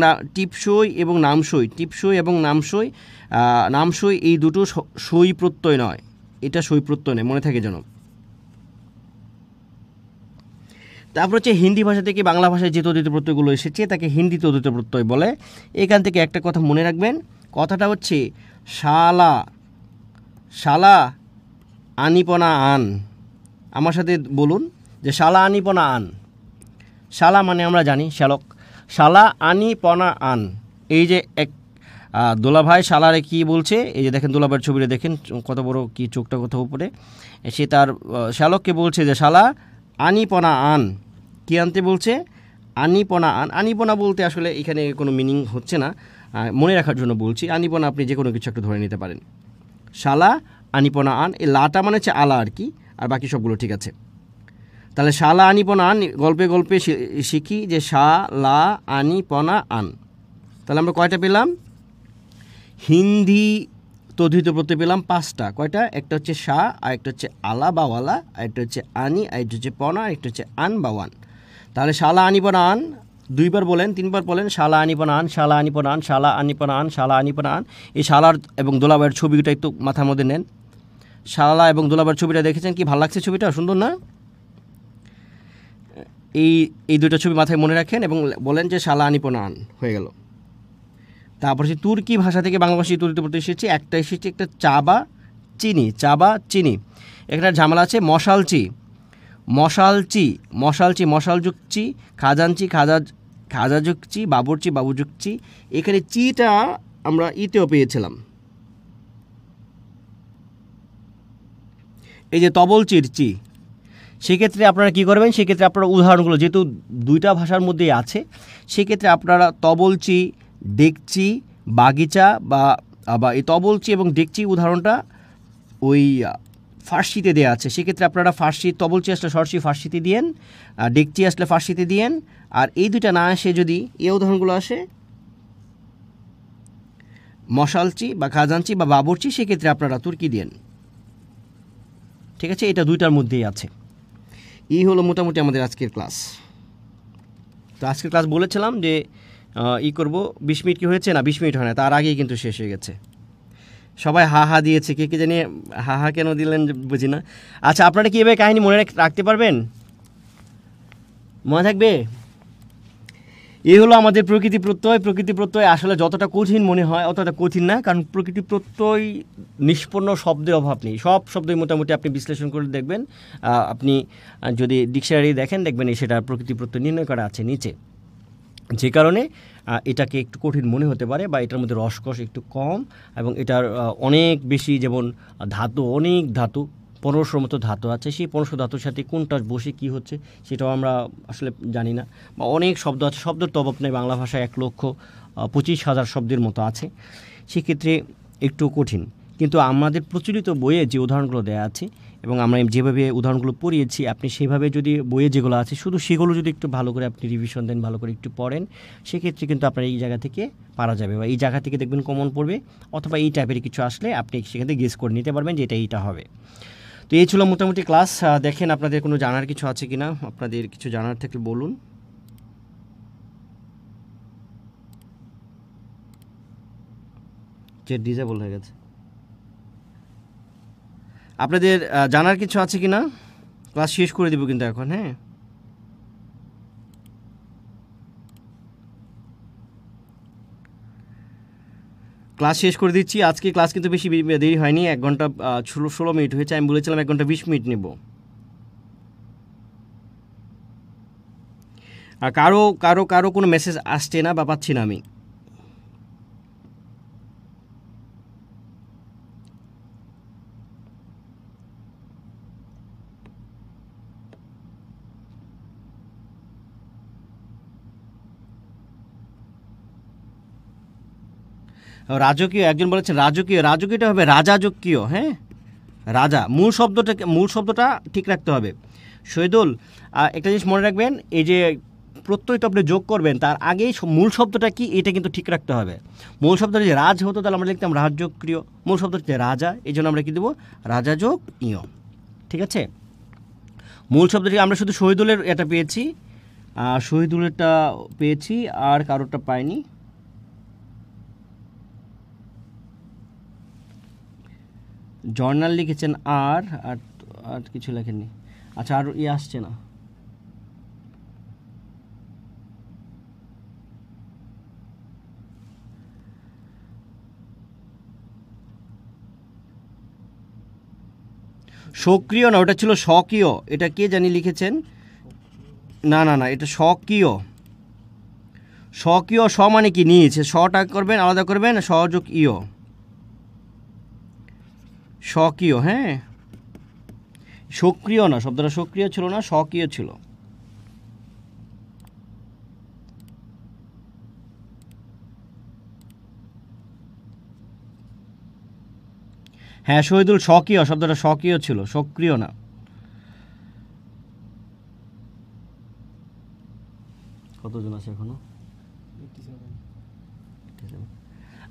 নাম সই এই দুটো সই প্রত্যয় নয়, এটা সই প্রত্যয় নয়, মনে থাকে যেন। তারপর হচ্ছে হিন্দি ভাষা থেকে বাংলা ভাষায় যে তদ্ধিত প্রত্যয়গুলো এসেছে তাকে হিন্দি তদ্ধিত প্রত্যয় বলে। এখান থেকে একটা কথা মনে রাখবেন, কথাটা হচ্ছে শালা আনিপনা আন। আমার সাথে বলুন যে শালা আনিপনা আন। শালা মানে আমরা জানি শ্যালক, শালা আনিপনা আন। এই যে এক দোলাভাই শালারে কি বলছে, এই যে দেখেন দোলাভাইয়ের ছবিটা দেখেন, কত বড় কি চোখটা কত উপরে। সে তার শ্যালককে বলছে যে শালা আনিপনা আন। কি আনতে বলছে? আনিপনা আন। আনিপনা বলতে আসলে এখানে কোনো মিনিং হচ্ছে না, মনে রাখার জন্য বলছি। আনিপনা আপনি যে কোনো কিছু একটা ধরে নিতে পারেন। শালা আনিপনা আন, এই লাটা মানে হচ্ছে আলা আর কি, আর বাকি সবগুলো ঠিক আছে। তাহলে শালা আনিপনা আন, গল্পে গল্পে শিখি যে শালা আনিপনা আন। তাহলে আমরা কয়টা পেলাম? হিন্দি তদ্ধিত প্রত্যয় পেলাম 5টা। কয়টা? একটা হচ্ছে শা, আর একটা হচ্ছে আলা বা ওয়ালা, আর একটা হচ্ছে আনি, আর একটা হচ্ছে পনা, আর একটা হচ্ছে আন বা ওয়ান। তাহলে শালা আনিপনা আন 2বার বলেন, 3বার বলেন, শালা আনিপনা আন, শালা আনিপনা আন, শালা আনিপনা আন, শালা আনিপনা আন। এই শালার এবং দোলাবাইয়ের ছবিটা একটু মাথার মধ্যে নেন। শালা এবং দোলাবাইয়ের ছবিটা দেখেছেন, কি ভালো লাগছে ছবিটা, সুন্দর না? এই দুটো ছবি মাথায় মনে রাখেন এবং বলেন যে শালা আনিপনা আন, হয়ে গেল। তারপর হচ্ছে তুর্কি ভাষা থেকে বাংলা ভাষায় তদ্ধিত প্রত্যয় এসেছে। একটা এসেছে একটা চা বা চিনি। এখানে ঝামেলা আছে, মশালযুক্তি, খাজাযুক্তি, বাবুযুক্তি। এখানে চিটা আমরা ইতেও পেয়েছিলাম। এই যে তবলচির চি, সেক্ষেত্রে আপনারা কী করবেন? সেক্ষেত্রে আপনারা উদাহরণগুলো যেহেতু 2টা ভাষার মধ্যেই আছে, সেক্ষেত্রে আপনারা তবলচি, ডেকচি, বাগিচা বা এই তবলচি এবং ডেকচি উদাহরণটা ওই ফার্সিতে দেওয়া আছে। সেক্ষেত্রে আপনারা ফার্সি, তবলচি আসলে সরাসরি ফার্সিতে দিয়েন, ডেকচি আসলে ফার্সিতে দিয়েন। আর এই দুইটা না আসে, যদি এই উদাহরণগুলো আসে মশালচি বা খাজানচি বা বাবরচি, সেক্ষেত্রে আপনারা তুর্কি দিয়েন। ঠিক আছে? এটা 2টার মধ্যেই আছে। এই হলো মোটামুটি আমাদের আজকের ক্লাস। তো আজকের ক্লাস বলেছিলাম যে করব 20 মিনিট, কি হয়েছে না? 20 মিনিট হয় না, তার আগেই কিন্তু শেষ হয়ে গেছে। সবাই হা দিয়েছে, কে জানি হা কেন দিলেন বুঝি না। আচ্ছা, আপনারা কি এভাবে কাহিনী মনে রাখতে পারবেন? মনে থাকবে? এই হলো আমাদের প্রকৃতি প্রত্যয় আসলে যতটা কঠিন মনে হয় অতটা কঠিন না, কারণ প্রকৃতি প্রত্যয় নিষ্পন্ন শব্দের অভাব নেই। সব শব্দই মোটামুটি আপনি বিশ্লেষণ করে দেখবেন, আপনি যদি ডিকশনারি দেখবেন সেটা প্রকৃতি প্রত্যয় নির্ণয় করা আছে নিচে। যে কারণে এটাকে একটু কঠিন মনে হতে পারে, বা এটার মধ্যে রসকস একটু কম, এবং এটার অনেক বেশি, যেমন অনেক ধাতু 1500 মতো ধাতু আছে। সেই 1500 ধাতুর সাথে কোনটা বসে কি হচ্ছে সেটাও আমরা আসলে জানি না, বা অনেক শব্দ আছে, শব্দের তো অভাব নেই। বাংলা ভাষায় 1,25,000 শব্দের মতো আছে, সেক্ষেত্রে একটু কঠিন। কিন্তু আমাদের প্রচলিত বইয়ে যে উদাহরণগুলো দেওয়া আছে এবং আমরা যেভাবে উদাহরণগুলো পড়িয়েছি, আপনি সেভাবে যদি বইয়ে যেগুলো আছে শুধু সেগুলো যদি একটু ভালো করে আপনি রিভিশন দেন, ভালো করে একটু পড়েন, সেক্ষেত্রে কিন্তু আপনার এই জায়গা থেকে পারা যাবে, বা এই জায়গা থেকে দেখবেন কমন পড়বে, অথবা এই টাইপের কিছু আসলে আপনি সেখান থেকে গেস করে নিতে পারবেন যে এইটা হবে। তো এই ছিল মোটামুটি ক্লাস। দেখেন আপনাদের কোনো জানার কিছু আছে কি না, আপনাদের কিছু জানার থাকলে বলুন। যে ডিসেবল হয়ে গেছে, আপনাদের জানার কিছু আছে কি না? ক্লাস শেষ করে দেবো কিন্তু এখন। হ্যাঁ, ক্লাস শেষ করে দিচ্ছি। আজকে ক্লাস কিন্তু বেশি দেরি হয়নি, 1 ঘন্টা 16 মিনিট হয়েছে। আমি বলেছিলাম 1 ঘন্টা 20 মিনিট নেব। আর কারো কারো কারো কোনো মেসেজ আসছে না বা পাচ্ছি না আমি। রাজকীয়, একজন বলেছেন রাজকীয়, রাজকীয়টা হবে রাজাযজ্ঞীয়। হ্যাঁ, রাজা, মূল শব্দটা ঠিক রাখতে হবে। শহীদুল, একটা জিনিস মনে রাখবেন, এই যে প্রত্যয় তো আপনি যোগ করবেন, তার আগেই মূল শব্দটা কি এটা কিন্তু ঠিক রাখতে হবে। মূল শব্দটা যে রাজ হতো তাহলে আমরা লিখতাম রাজযোগক্রিয়, মূল শব্দটা যে রাজা, এই জন্য আমরা কী দেবো, রাজাযোগ ইয়। ঠিক আছে, মূল শব্দটি আমরা শুধু শহীদুলের এটা পেয়েছি, শহীদুলেরটা পেয়েছি, আর কারোরটা পাইনি। জর্নাল লিখেছেন, আর আর কিছু লেখেননি। আচ্ছা, আর আসছে না। সক্রিয় না, ওটা ছিল স্বকীয়। এটা কে জানি লিখেছেন। না না না, এটা স্বকীয়। স্বকীয়, স মানে কি নিয়েছে, সটা করবেন আলাদা করবেন, সহযোগ ইয়, স্বকীয়। হ্যাঁ, সক্রিয় না, শব্দটা সক্রিয় ছিল না, স্বকীয় ছিল। হ্যাঁ শহীদুল, স্বকীয়, শব্দটা স্বকীয় ছিল, সক্রিয় না। কতজন আছে এখনো?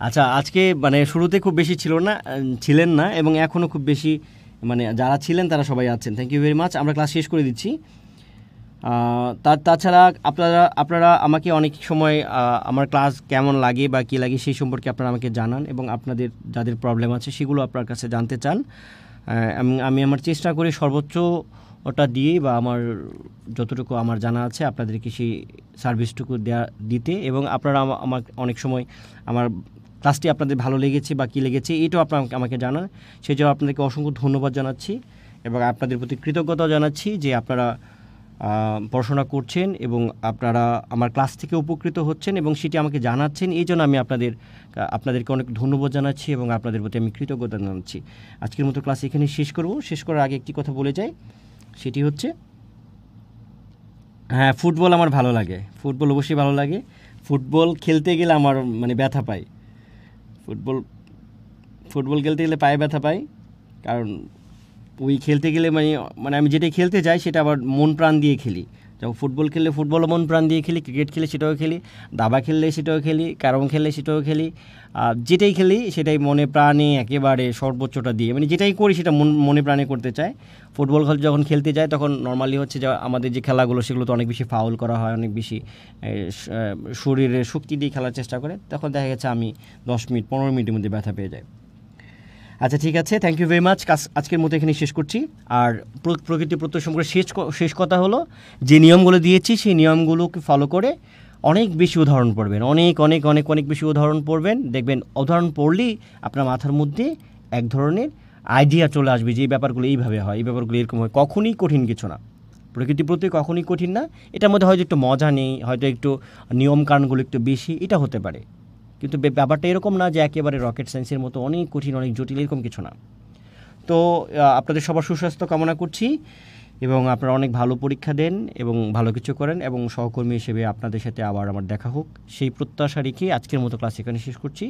আচ্ছা, আজকে মানে শুরুতে খুব বেশি ছিলেন না, এবং এখনও খুব বেশি, মানে যারা ছিলেন তারা সবাই আছেন। Thank you very much. আমরা ক্লাস শেষ করে দিচ্ছি। তাছাড়া আপনারা আমাকে অনেক সময় আমার ক্লাস কেমন লাগে বা কী লাগে সেই সম্পর্কে আপনারা আমাকে জানান, এবং আপনাদের যাদের প্রবলেম আছে সেগুলো আপনার কাছে জানতে চান। আমি আমার চেষ্টা করি সর্বোচ্চ ওটা দিয়ে, বা আমার যতটুকু আমার জানা আছে আপনাদেরকে সেই সার্ভিসটুকু দিতে, এবং আপনারা আমার অনেক সময় আমার ক্লাসটি আপনাদের ভালো লেগেছে বা কী লেগেছে এটাও আপনারা আমাকে জানান। সেই জন্য আপনাদেরকে অসংখ্য ধন্যবাদ জানাচ্ছি, এবং আপনাদের প্রতি কৃতজ্ঞতা জানাচ্ছি যে আপনারা পড়াশোনা করছেন এবং আপনারা আমার ক্লাস থেকে উপকৃত হচ্ছেন, এবং সেটি আমাকে জানাচ্ছেন। এই জন্য আমি আপনাদেরকে অনেক ধন্যবাদ জানাচ্ছি, এবং আপনাদের প্রতি আমি কৃতজ্ঞতা জানাচ্ছি। আজকের মতো ক্লাস এখানে শেষ করব। শেষ করার আগে একটি কথা বলে যাই, সেটি হচ্ছে, হ্যাঁ, ফুটবল আমার ভালো লাগে, ফুটবল অবশ্যই ভালো লাগে। ফুটবল খেলতে গেলে আমার মানে ব্যথা পাই, ফুটবল খেলতে গেলে পায়ে ব্যথা পাই, কারণ ওই খেলতে গেলে মানে আমি যেটাই খেলতে যাই সেটা আবার মন প্রাণ দিয়ে খেলি। যখন ফুটবল খেললে ফুটবলও মন প্রাণ দিয়ে খেলি, ক্রিকেট খেলে সেটাও খেলি, দাবা খেললে সেটাও খেলি, ক্যারম খেললে সেটাও খেলি, যেটাই খেলি সেটাই মনে প্রাণে একেবারে সর্বোচ্চটা দিয়ে, মানে যেটাই করি সেটা মনে প্রাণে করতে চাই। ফুটবল যখন খেলতে যাই তখন নর্মালি হচ্ছে যে আমাদের যে খেলাগুলো সেগুলো তো অনেক বেশি ফাউল করা হয়, অনেক বেশি শরীরের শক্তি দিয়ে খেলার চেষ্টা করে, তখন দেখা গেছে আমি 10 মিনিট 15 মিনিটের মধ্যে ব্যথা পেয়ে যাই। আচ্ছা, ঠিক আছে, থ্যাংক ইউ ভেরি মাচ। আজকের মতো এখানে শেষ করছি। আর প্রকৃতি প্রত্যয় সম্পর্কে শেষ কথা হলো, যে নিয়মগুলো দিয়েছি সেই নিয়মগুলোকে ফলো করে অনেক বেশি উদাহরণ পড়বেন, অনেক অনেক অনেক অনেক বেশি উদাহরণ পড়বেন। দেখবেন উদাহরণ পড়লেই আপনার মাথার মধ্যে এক ধরনের আইডিয়া চলে আসবে যে এই ব্যাপারগুলো এইভাবে হয়, এই ব্যাপারগুলো এরকম হয়। কখনই কঠিন কিছু না, প্রকৃতি প্রত্যয় কখনই কঠিন না। এটার মধ্যে হয়তো একটু মজা নেই, হয়তো একটু নিয়মকানুনগুলো একটু বেশি, এটা হতে পারে, কিন্তু ব্যাপারটা এরকম না যে একেবারে রকেট সায়েন্সের মতো অনেক কঠিন, অনেক জটিল, এরকম কিছু না। তো আপনাদের সবার সুস্বাস্থ্য কামনা করছি, এবং আপনারা অনেক ভালো পরীক্ষা দেন এবং ভালো কিছু করেন, এবং সহকর্মী হিসেবে আপনাদের সাথে আবার আমার দেখা হোক সেই প্রত্যাশা রেখে আজকের মতো ক্লাস এখানে শেষ করছি।